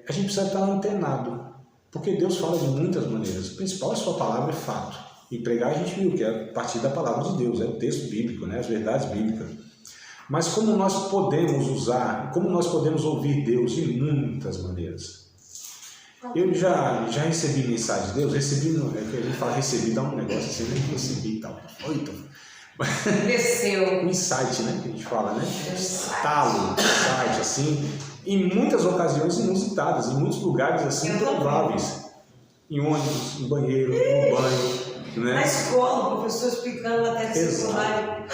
A gente precisa estar antenado, porque Deus fala de muitas maneiras. O principal é a sua palavra, é fato. E pregar a gente viu que é a partir da palavra de Deus, é o texto bíblico, né? As verdades bíblicas. Mas como nós podemos usar, como nós podemos ouvir Deus de muitas maneiras. Eu já recebi mensagem de Deus, recebi, que a gente fala recebi, dá um negócio assim, nem recebi e tal. Desceu. Um insight, né, que a gente fala, né? Estalo, insight, assim, em muitas ocasiões inusitadas, em muitos lugares assim, improváveis. Em ônibus, em banheiro, no banho, né? Na escola, o professor explicando a tese celular.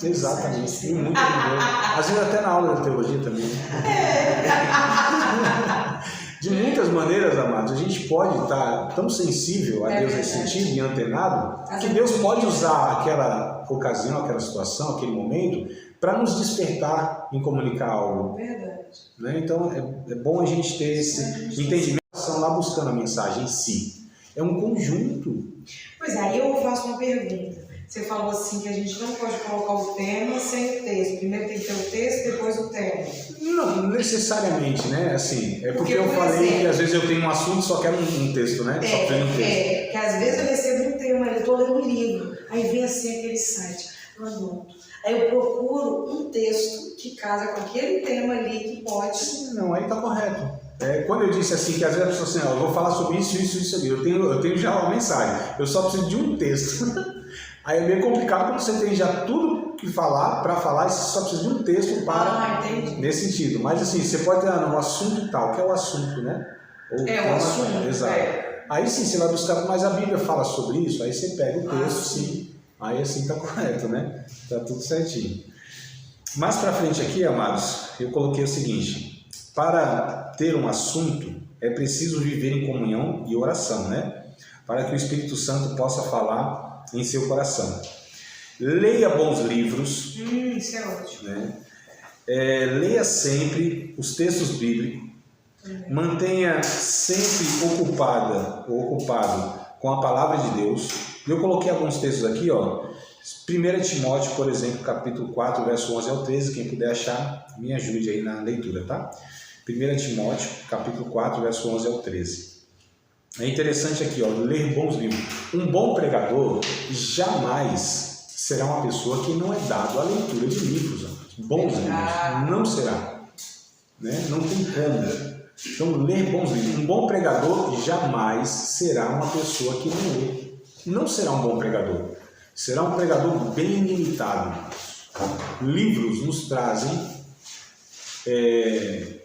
Exatamente, em muitos lugares. Às vezes até na aula de teologia também. De muitas maneiras, amados, a gente pode estar tão sensível a Deus nesse sentido e antenado, que Deus pode usar aquela ocasião, aquela situação, aquele momento, para nos despertar em comunicar algo. Verdade. Né? Então, é bom a gente ter esse entendimento lá buscando a mensagem em si. É um conjunto. Pois é, aí eu faço uma pergunta. Você falou assim que a gente não pode colocar o tema sem o texto. Primeiro tem que ter o texto, depois o tema. Não necessariamente, né? Assim, é porque eu falei que às vezes eu tenho um assunto e só quero um texto, né? Só tenho um texto. Que às vezes eu recebo um tema, eu estou lendo um livro, aí vem assim aquele site, eu anoto. Aí eu procuro um texto que casa com aquele tema ali que pode... Não, aí está correto. Quando eu disse assim, que às vezes a pessoa assim, eu vou falar sobre isso ali, eu tenho já uma mensagem, eu só preciso de um texto. Aí é meio complicado quando você tem já tudo que falar, para falar, e você só precisa de um texto para, nesse sentido. Mas assim, você pode ter um assunto tal, que é o assunto, né? Ou o assunto. Exato. Aí sim, você vai buscar, mas a Bíblia fala sobre isso, aí você pega o texto, sim. Aí assim tá correto, né? Tá tudo certinho. Mais para frente aqui, amados, eu coloquei o seguinte: para ter um assunto, é preciso viver em comunhão e oração, né? Para que o Espírito Santo possa falar em seu coração. Leia bons livros. Isso é ótimo. Né? Leia sempre os textos bíblicos. Mantenha sempre ocupado com a palavra de Deus. Eu coloquei alguns textos aqui, ó. 1 Timóteo, por exemplo, capítulo 4, verso 11 ao 13. Quem puder achar, me ajude aí na leitura, tá? 1 Timóteo, capítulo 4, verso 11 ao 13. É interessante aqui, ó, ler bons livros. Um bom pregador jamais será uma pessoa que não é dado à leitura de livros. Bons livros. Não será. Né? Não tem como. Então, ler bons livros. Um bom pregador jamais será uma pessoa que não lê. Não será um bom pregador. Será um pregador bem limitado. Livros nos trazem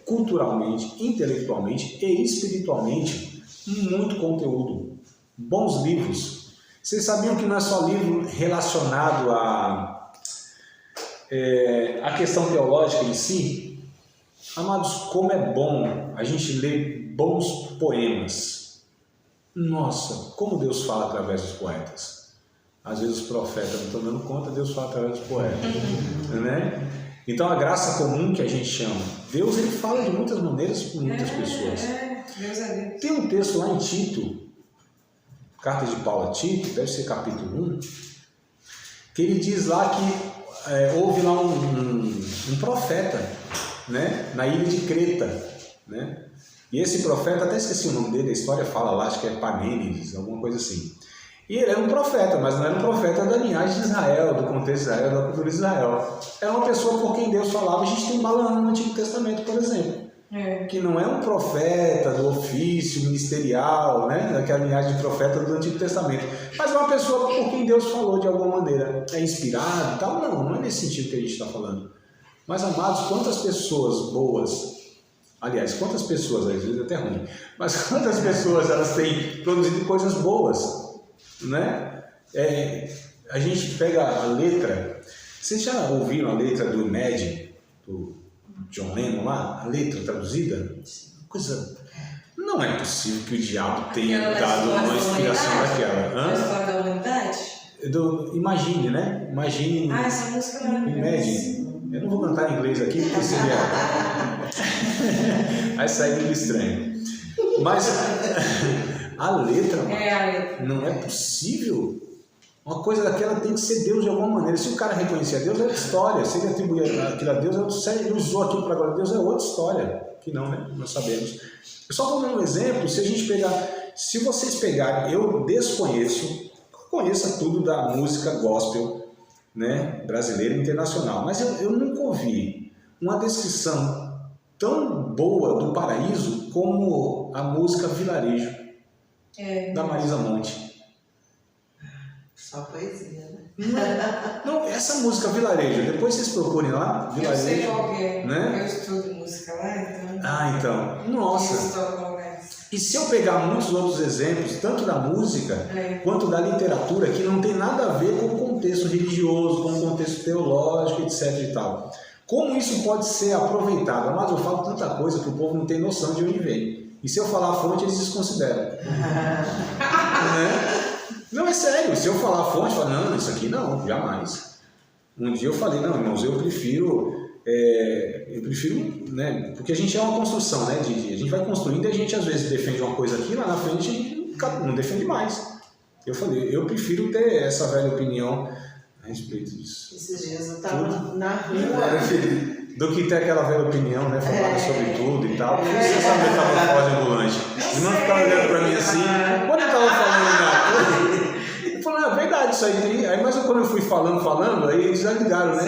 culturalmente, intelectualmente e espiritualmente muito conteúdo. Bons livros. Vocês sabiam que não é só livro relacionado à questão teológica em si? Amados, como é bom a gente ler bons poemas. Nossa, como Deus fala através dos poetas. Às vezes os profetas não estão dando conta, Deus fala através dos poetas. Né? Então a graça comum que a gente chama, Deus ele fala de muitas maneiras com muitas pessoas. Deus é Deus. Tem um texto lá em Tito, carta de Paulo a Tito, deve ser capítulo 1, que ele diz lá que houve lá um profeta, né, na ilha de Creta, né? E esse profeta, até esqueci o nome dele, a história fala lá, acho que é Parmênides, alguma coisa assim. E ele era um profeta, mas não era um profeta da linhagem de Israel, do contexto de Israel, da cultura de Israel. Era uma pessoa por quem Deus falava. A gente tem Balaão no Antigo Testamento, por exemplo, que não é um profeta do ofício ministerial, né, daquela linhagem de profeta do Antigo Testamento, mas é uma pessoa por quem Deus falou de alguma maneira. É inspirado e tal? Não é nesse sentido que a gente está falando. Mas, amados, quantas pessoas boas, aliás, quantas pessoas, às vezes é até ruim, mas quantas pessoas elas têm produzido coisas boas, né? A gente pega a letra, vocês já ouviram a letra do Imagine, do John Lennon lá, a letra traduzida? Coisa... Não é possível que o diabo tenha dado uma inspiração daquela. A história da humanidade? Imagine, né? Imagine. Essa música não é Imagine. Eu não vou cantar em inglês aqui porque seria... Vai sair meio estranho. Mas a letra, não é possível. Uma coisa daquela tem que ser Deus de alguma maneira. Se o cara reconhecer a Deus, é outra história. Se ele atribuir aquilo a Deus, ele usou aquilo para agora. Deus é outra história. Que não, né? Nós sabemos. Eu só vou dar um exemplo. Se vocês pegarem, eu desconheço, conheça tudo da música gospel, né, brasileira e internacional, mas eu nunca ouvi uma descrição tão boa do paraíso como a música Vilarejo, da Marisa Monte. Só poesia, né? Não, essa música Vilarejo, depois vocês procurem lá, Vilarejo. Eu sei qual é, né? Eu estudo música lá, então... então, nossa! E se eu pegar muitos outros exemplos, tanto da música quanto da literatura, que não tem nada a ver com o contexto religioso, com o contexto teológico, etc. e tal. Como isso pode ser aproveitado? Mas eu falo tanta coisa que o povo não tem noção de onde vem. E se eu falar a fonte, eles desconsideram. Né? Não, é sério. Se eu falar a fonte, eu falo, não, isso aqui não, jamais. Um dia eu falei, não, irmãos, eu prefiro, né, porque a gente é uma construção, né, a gente vai construindo e a gente às vezes defende uma coisa aqui, lá na frente a gente não defende mais. Eu falei, eu prefiro ter essa velha opinião a respeito disso. Esses dias eu estava na rua... Do que ter aquela velha opinião, né, falada sobre tudo e tal. Por isso essa metamorfose ambulante. E não ficava olhando pra mim assim, quando eu estava falando eu falei, é verdade isso aí. Mas quando eu fui falando, aí eles já ligaram, né?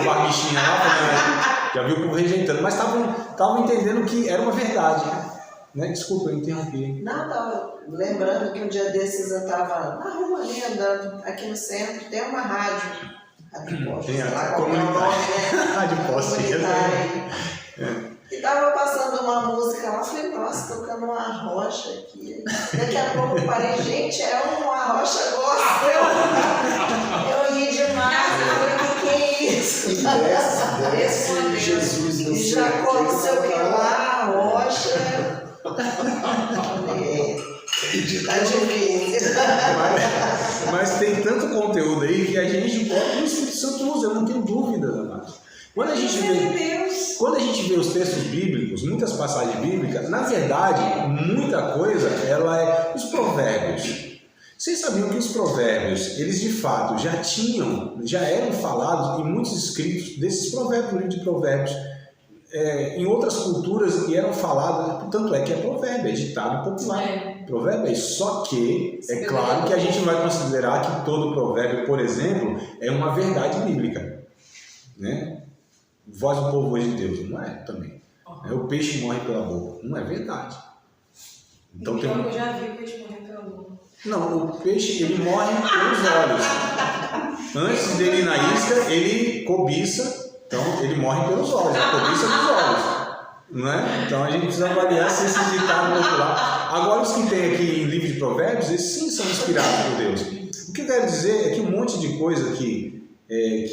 O barbichinha lá, já viu o povo rejeitando. Mas estavam entendendo que era uma verdade. Né? Desculpa, eu interrompi. Não, estava lembrando que um dia desses eu estava na rua ali andando, aqui no centro, tem uma rádio. Tem a comunidade. Rádio Posse. E estava passando uma música lá, falei, nossa, tocando uma rocha aqui. Daqui a pouco eu parei, gente, é uma rocha gospel. Eu ri demais, eu falei, que é isso? Desce Jesus no E céu. já aconteceu que lá, a rocha. Tá difícil. Mas tem tanto conteúdo aí que a gente pode, o Espírito Santo usa, eu não tenho dúvida, amados. Quando a gente vê os textos bíblicos, muitas passagens bíblicas, na verdade, muita coisa, ela é os provérbios. Vocês sabiam que os provérbios, eles de fato já eram falados em muitos escritos desses provérbios, no livro de provérbios. em outras culturas e eram faladas, tanto é que é provérbio, é ditado popular. Provérbio é isso. Só que é claro que a gente não vai considerar que todo provérbio, por exemplo, é uma verdade bíblica, né? Voz do povo hoje de Deus, não é também. O peixe morre pela boca, não é verdade. Então tem... Eu já vi o peixe morrer pela boca. Não, o peixe ele morre pelos olhos. Antes dele ir na isca, ele cobiça, então ele morre pelos olhos, a cobiça dos olhos. Não é? Então a gente precisa avaliar se esse ditado popular. Agora os que tem aqui em livro de provérbios, eles sim são inspirados por Deus. O que eu quero dizer é que um monte de coisa que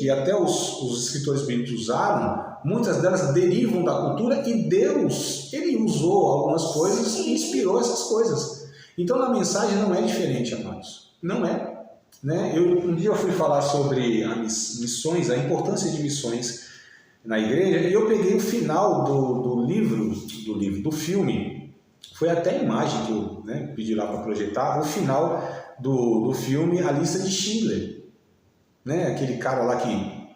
até os escritores bíblicos usaram, muitas delas derivam da cultura e Deus, ele usou algumas coisas e inspirou essas coisas. Então na mensagem não é diferente, amados. Não é. Né? Um dia eu fui falar sobre as missões, a importância de missões na igreja, e eu peguei o final do filme, foi até a imagem que eu pedi lá para projetar, o final do filme A Lista de Schindler. Né? Aquele cara lá que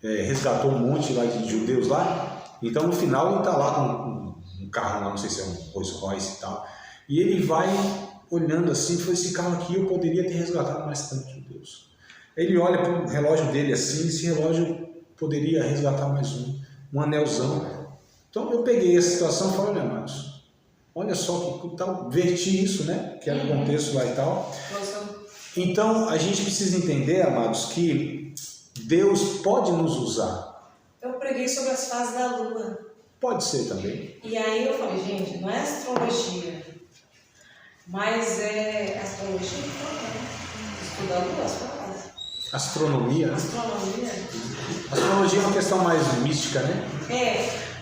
resgatou um monte lá de judeus lá, então no final ele está lá com um carro lá, não sei se é um Rolls Royce e tal, e ele vai olhando assim, foi esse carro aqui eu poderia ter resgatado mais tantos judeus. Ele olha para o relógio dele assim, esse relógio poderia resgatar mais um anelzão. Então eu peguei essa situação e falei, olha, amados, olha só que tal, verti isso, né, que era o contexto lá e tal. Então a gente precisa entender, amados, que Deus pode nos usar. Eu preguei sobre as fases da lua. Pode ser também. E aí eu falei, gente, não é astrologia, mas é astrologia, estudando as fases. Astronomia. Astronomia. Astrologia é uma questão mais mística, né?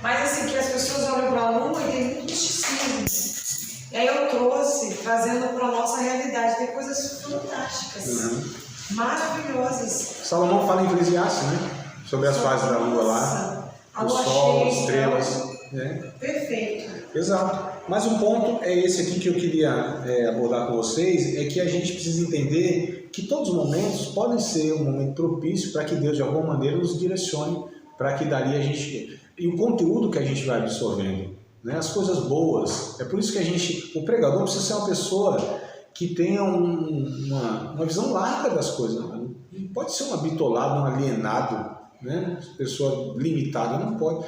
Mas assim, que as pessoas olham para a lua e tem muito misticismo. E aí eu trouxe, trazendo para a nossa realidade, tem coisas fantásticas, maravilhosas. Salomão fala em Eclesiastes, né? Sobre as fases da lua lá, o sol, as estrelas. Né? Perfeito. Exato. Mas um ponto é esse aqui que eu queria abordar com vocês, é que a gente precisa entender que todos os momentos podem ser um momento propício para que Deus de alguma maneira nos direcione, para que dali a gente... E o conteúdo que a gente vai absorvendo, né? As coisas boas. É por isso que o pregador precisa ser uma pessoa que tenha uma visão larga das coisas. Não pode ser um bitolado, um alienado, né? Pessoa limitada, não pode.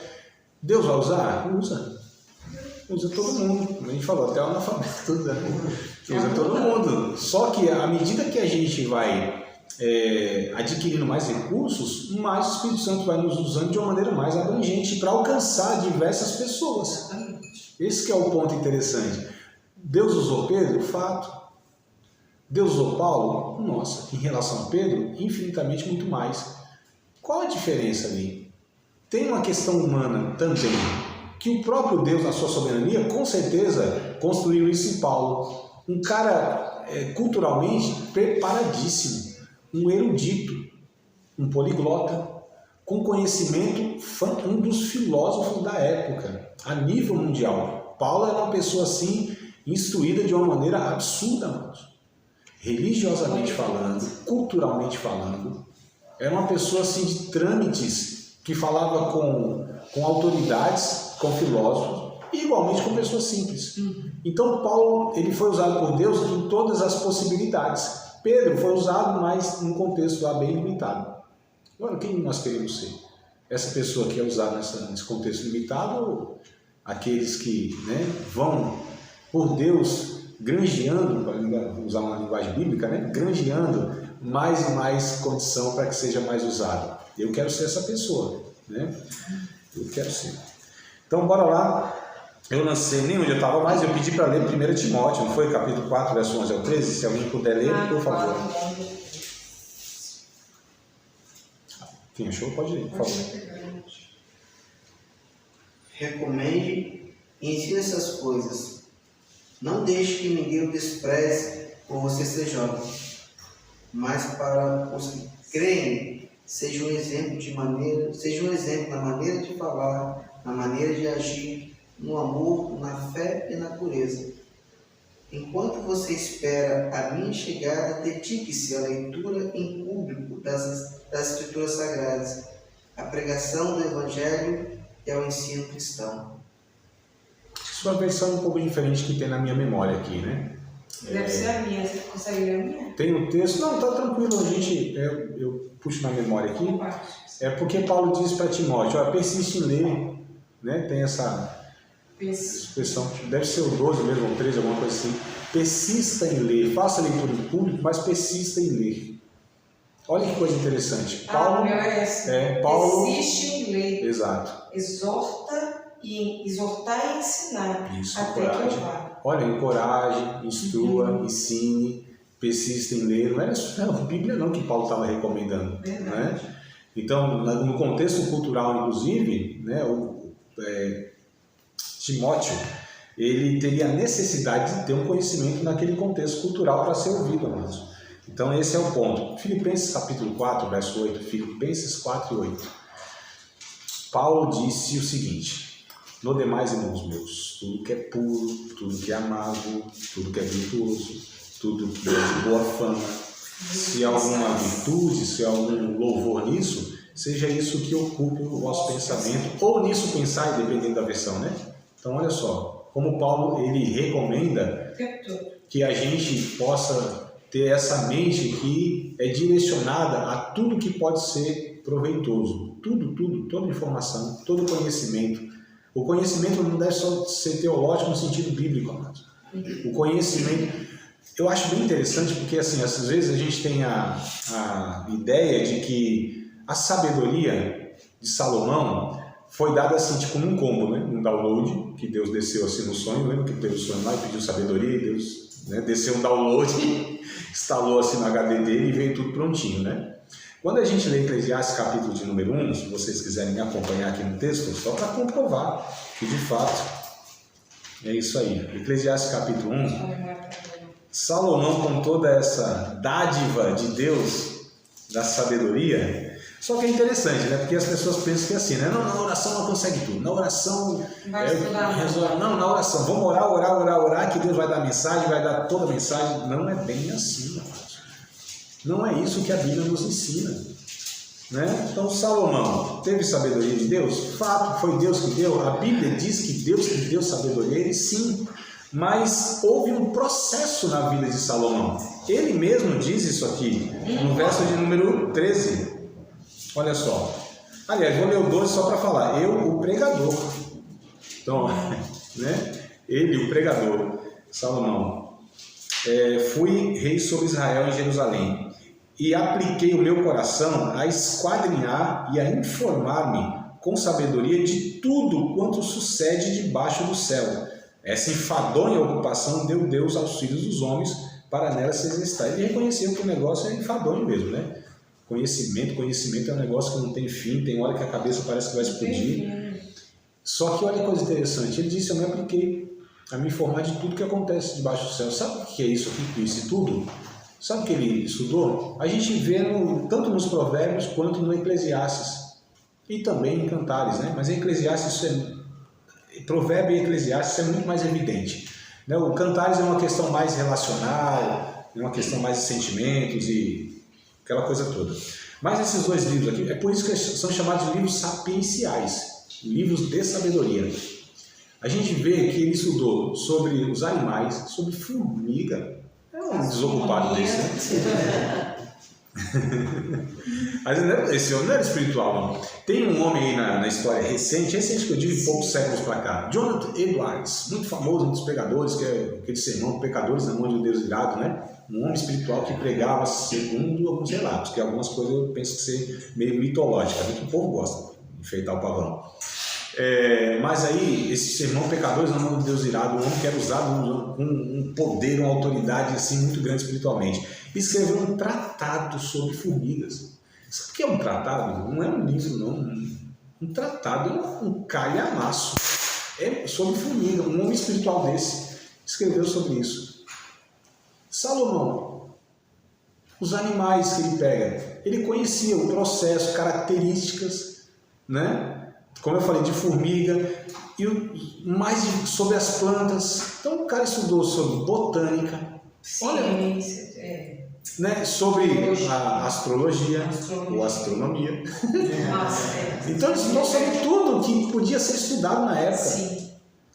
Deus vai usar? Usa. Usa todo mundo. Como a gente falou, até o analfabeto. Usa todo mundo. Só que à medida que a gente vai adquirindo mais recursos, mais o Espírito Santo vai nos usando de uma maneira mais abrangente para alcançar diversas pessoas. Esse que é o ponto interessante. Deus usou Pedro? Fato. Deus usou Paulo? Nossa, em relação a Pedro, infinitamente muito mais. Qual a diferença ali? Tem uma questão humana também, que o próprio Deus, na sua soberania, com certeza construiu isso em Paulo. Um cara culturalmente preparadíssimo, um erudito, um poliglota, com conhecimento, um dos filósofos da época, a nível mundial. Paulo era uma pessoa assim, instruída de uma maneira absurda, amados. Religiosamente falando, culturalmente falando, era uma pessoa assim de trâmites, que falava com autoridades, com filósofos, e igualmente com pessoas simples. Então Paulo ele foi usado por Deus em todas as possibilidades. Pedro foi usado mais num contexto lá bem limitado. Agora, quem nós queremos ser? Essa pessoa que é usada nesse contexto limitado ou aqueles que vão por Deus granjeando, para usar uma linguagem bíblica, granjeando mais e mais condição para que seja mais usado? Eu quero ser essa pessoa. Eu quero ser. Então, bora lá. Eu lancei, nem onde eu estava mais, eu pedi para ler 1 Timóteo, não foi? Capítulo 4, verso 11 ao 13. Se alguém puder ler, por favor. Quem achou, pode ler, por favor. Recomende e ensine essas coisas. Não deixe que ninguém o despreze por você ser jovem, mas para os que creem, seja um exemplo na maneira de falar, na maneira de agir, no amor, na fé e na pureza. Enquanto você espera a minha chegada, dedique-se à leitura em público das Escrituras Sagradas, à pregação do Evangelho é o ensino cristão. Isso é uma versão um pouco diferente que tem na minha memória aqui, né? Deve ser a minha, você consegue ler a minha? Tem um texto, não, tá tranquilo, a gente, eu puxo na memória aqui. Qual parte? É porque Paulo diz para Timóteo, olha, persiste em ler, né? Tem essa expressão, deve ser o 12 mesmo, ou 13, alguma coisa assim. Persista em ler, faça a leitura em público, mas persista em ler. Olha que coisa interessante. Paulo, o meu é esse. Paulo, persiste em ler. Exato. Exortar e ensinar. Isso, até coragem. que eu vá. Olha, encoraje, instrua, ensine, persista em ler. Não era a Bíblia não que Paulo estava recomendando. Né? Então, no contexto cultural, inclusive, né, Timóteo, ele teria necessidade de ter um conhecimento naquele contexto cultural para ser ouvido, amados. Então, esse é o ponto. Filipenses capítulo 4, verso 8. Filipenses 4 e 8. Paulo disse o seguinte: no demais, irmãos meus, tudo que é puro, tudo que é amável, tudo que é virtuoso, tudo que é de boa fama, se há alguma virtude, se há algum louvor nisso, seja isso que ocupe o vosso pensamento, ou nisso pensar, dependendo da versão, né? Então, olha só, como Paulo, ele recomenda que a gente possa ter essa mente que é direcionada a tudo que pode ser proveitoso. Tudo, toda informação, todo conhecimento. O conhecimento não deve só ser teológico no sentido bíblico, amados. O conhecimento, eu acho bem interessante porque, assim, às vezes a gente tem a ideia de que a sabedoria de Salomão foi dada assim, tipo num combo, né? Um download, que Deus desceu assim no sonho. Lembra que teve o sonho lá e pediu sabedoria, e Deus, né, desceu um download, instalou assim no HD dele e veio tudo prontinho, né? Quando a gente lê Eclesiastes capítulo de número 1, se vocês quiserem me acompanhar aqui no texto, só para comprovar que de fato é isso aí. Eclesiastes capítulo 1, Salomão, com toda essa dádiva de Deus, da sabedoria. Só que é interessante, né? Porque as pessoas pensam que é assim, né? Não, na oração não consegue tudo. Na oração, não, na oração, vamos orar, que Deus vai dar mensagem, vai dar toda a mensagem. Não é bem assim, amados. Não é isso que a Bíblia nos ensina. Né? Então, Salomão teve sabedoria de Deus? Fato, foi Deus que deu. A Bíblia diz que Deus que deu sabedoria, ele sim. Mas houve um processo na vida de Salomão. Ele mesmo diz isso aqui, no verso de número 13. Olha só. Aliás, vou ler o 12 só para falar. Eu, o pregador. Então, né? Ele, o pregador, Salomão, fui rei sobre Israel em Jerusalém e apliquei o meu coração a esquadrinhar e a informar-me com sabedoria de tudo quanto sucede debaixo do céu. Essa enfadonha ocupação deu Deus aos filhos dos homens para nela se exercitar. Ele reconheceu que o negócio é enfadonho mesmo, né? Conhecimento é um negócio que não tem fim, tem hora que a cabeça parece que vai explodir. Só que olha que coisa interessante, ele disse: eu me apliquei a me informar de tudo que acontece debaixo do céu. Sabe o que é isso aqui, esse tudo? Sabe o que ele estudou? A gente vê tanto nos Provérbios quanto no Eclesiastes e também em Cantares, né? Mas em Eclesiastes, Provérbio e Eclesiastes é muito mais evidente, né? O Cantares é uma questão mais relacional, é uma questão mais de sentimentos e aquela coisa toda. Mas esses dois livros aqui, é por isso que são chamados de livros sapienciais, livros de sabedoria. A gente vê que ele estudou sobre os animais, sobre formiga. É um desocupado desse, né? Esse homem não era espiritual, não. Tem um homem aí na história recente que eu digo, poucos séculos para cá, Jonathan Edwards, muito famoso, um dos pregadores, que é aquele sermão, Pecadores na Mão de um Deus Irado, né? Um homem espiritual que pregava segundo alguns relatos, que algumas coisas eu penso que ser meio mitológica, que o povo gosta de enfeitar o pavão. Mas aí, esse sermão, Pecadores na Mão de Deus Irado, um homem que era usado com um poder, uma autoridade assim, muito grande espiritualmente, escreveu um tratado sobre formigas. Sabe o que é um tratado? Não é um livro, não. Um tratado é um calhamaço. É sobre formiga. Um homem espiritual desse escreveu sobre isso. Salomão, os animais que ele pega, ele conhecia o processo, características, né? Como eu falei, de formiga, e mais sobre as plantas. Então o cara estudou sobre botânica. Ciência, né, sobre a astrologia ou astronomia. Então eles estudam sobre tudo que podia ser estudado na época. Sim.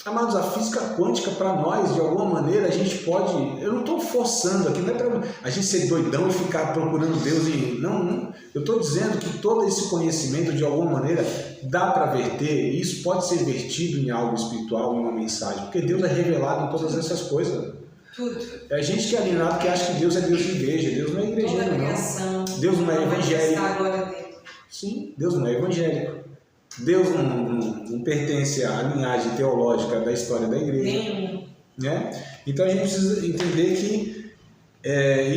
Amados, a física quântica para nós, de alguma maneira, a gente pode... Eu não estou forçando aqui, não é para a gente ser doidão e ficar procurando Deus e... Não. Eu estou dizendo que todo esse conhecimento, de alguma maneira, dá para verter, e isso pode ser vertido em algo espiritual, em uma mensagem, porque Deus é revelado em todas essas coisas. Tudo. É a gente que é alienado que acha que Deus é Deus de igreja. Deus não é igrejeiro, não. Deus não é evangélico. Sim, Deus não é evangélico. Deus não pertence à linhagem teológica da história da igreja. Né? Então a gente precisa entender que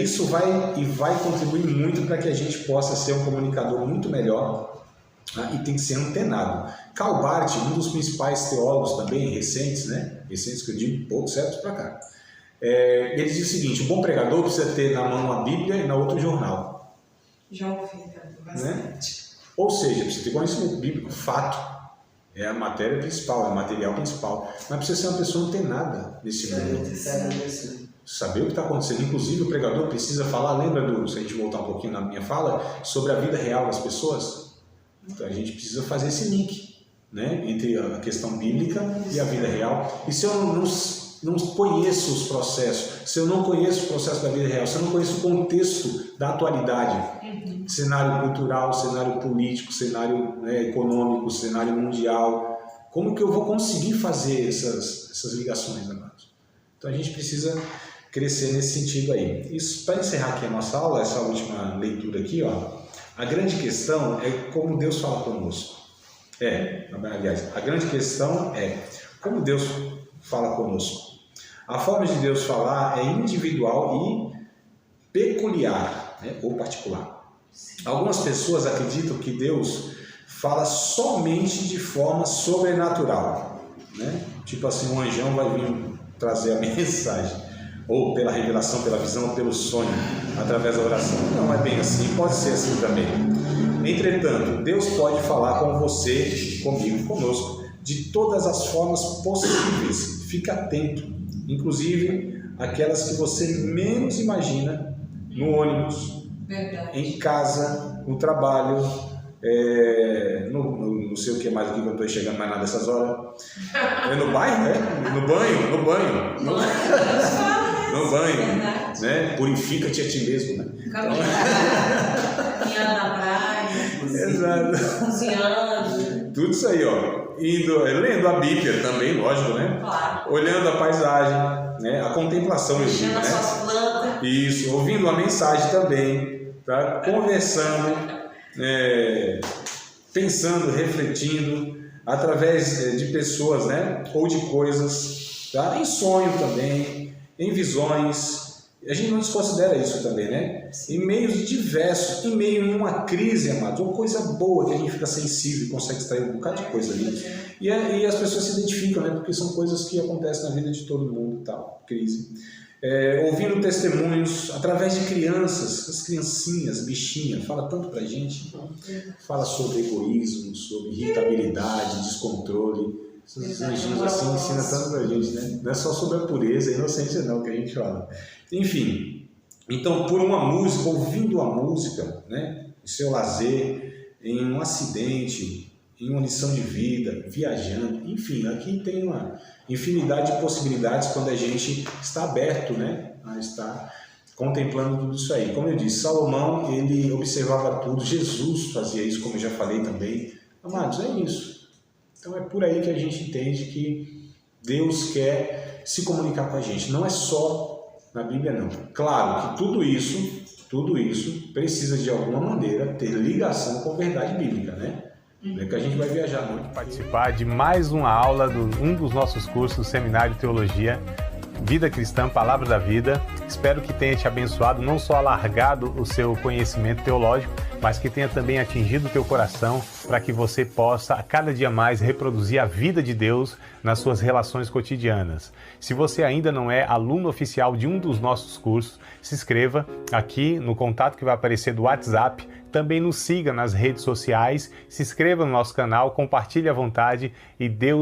isso vai contribuir muito para que a gente possa ser um comunicador muito melhor, tá? E tem que ser antenado. Karl Barth, um dos principais teólogos também recentes, né? Recentes que eu digo, poucos certos para cá. Ele diz o seguinte: o bom pregador precisa ter na mão a Bíblia e na outra o jornal. Já ouvi bastante. Né? Ou seja, precisa ter conhecimento bíblico, fato. É a matéria principal, é o material principal. Mas precisa ser uma pessoa antenada nesse mundo. Saber o que está acontecendo. Inclusive o pregador precisa falar, lembra se a gente voltar um pouquinho na minha fala, sobre a vida real das pessoas? Então a gente precisa fazer esse link, né, entre a questão bíblica e a vida real. E se eu não conheço os processos, se eu não conheço o processo da vida real, se eu não conheço o contexto da atualidade, cenário cultural, cenário político, cenário, né, econômico, cenário mundial, como que eu vou conseguir fazer essas ligações, amados? Então a gente precisa crescer nesse sentido aí. Isso, para encerrar aqui a nossa aula, essa última leitura aqui, ó, a grande questão é como Deus fala conosco. Aliás, a grande questão é como Deus fala conosco. A forma de Deus falar é individual e peculiar, né, ou particular. Algumas pessoas acreditam que Deus fala somente de forma sobrenatural, né? Tipo assim, um anjão vai vir trazer a mensagem, ou pela revelação, pela visão, ou pelo sonho, através da oração. Não é bem assim, pode ser assim também. Entretanto, Deus pode falar com você, comigo, conosco, de todas as formas possíveis. Fica atento, inclusive aquelas que você menos imagina, no ônibus, em casa, no trabalho, não sei o que mais aqui, que eu não estou enxergando mais nada dessas horas. No bairro, né? No banho. No banho, né? Purifica-te a ti mesmo, né? Caminhando na praia. Exato. Cozinhando. Tudo isso aí, ó. Lendo a Bíblia também, lógico, né? Claro. Olhando a paisagem, né? A contemplação, mexendo né? suas plantas. Isso, ouvindo a mensagem também, tá? Conversando, pensando, refletindo, através de pessoas, né? Ou de coisas, tá? Em sonho também, em visões. A gente não desconsidera isso também, né? Em meios diversos, em meio a uma crise, amados, uma coisa boa que a gente fica sensível e consegue extrair um bocado de coisa ali. E as pessoas se identificam, né? Porque são coisas que acontecem na vida de todo mundo, tal, crise. Ouvindo testemunhos através de crianças, as criancinhas, bichinhas, fala tanto pra gente. Fala sobre egoísmo, sobre irritabilidade, descontrole. Esses anjinhos assim ensinam tanto pra gente, né? Não é só sobre a pureza e inocência não que a gente fala. Enfim, então por uma música, ouvindo a música, né? Em seu lazer, em um acidente, em uma lição de vida, viajando, enfim, aqui tem uma infinidade de possibilidades quando a gente está aberto, né? A estar contemplando tudo isso aí. Como eu disse, Salomão, ele observava tudo, Jesus fazia isso, como eu já falei também. Amados, é isso. Então é por aí que a gente entende que Deus quer se comunicar com a gente. Não é só na Bíblia, não. Claro que tudo isso precisa de alguma maneira ter ligação com a verdade bíblica, né? Não é que a gente vai viajar muito. Participar de mais uma aula de um dos nossos cursos, Seminário de Teologia, Vida Cristã, Palavra da Vida. Espero que tenha te abençoado, não só alargado o seu conhecimento teológico, mas que tenha também atingido o teu coração para que você possa, a cada dia mais, reproduzir a vida de Deus nas suas relações cotidianas. Se você ainda não é aluno oficial de um dos nossos cursos, se inscreva aqui no contato que vai aparecer do WhatsApp. Também nos siga nas redes sociais, se inscreva no nosso canal, compartilhe à vontade e Deus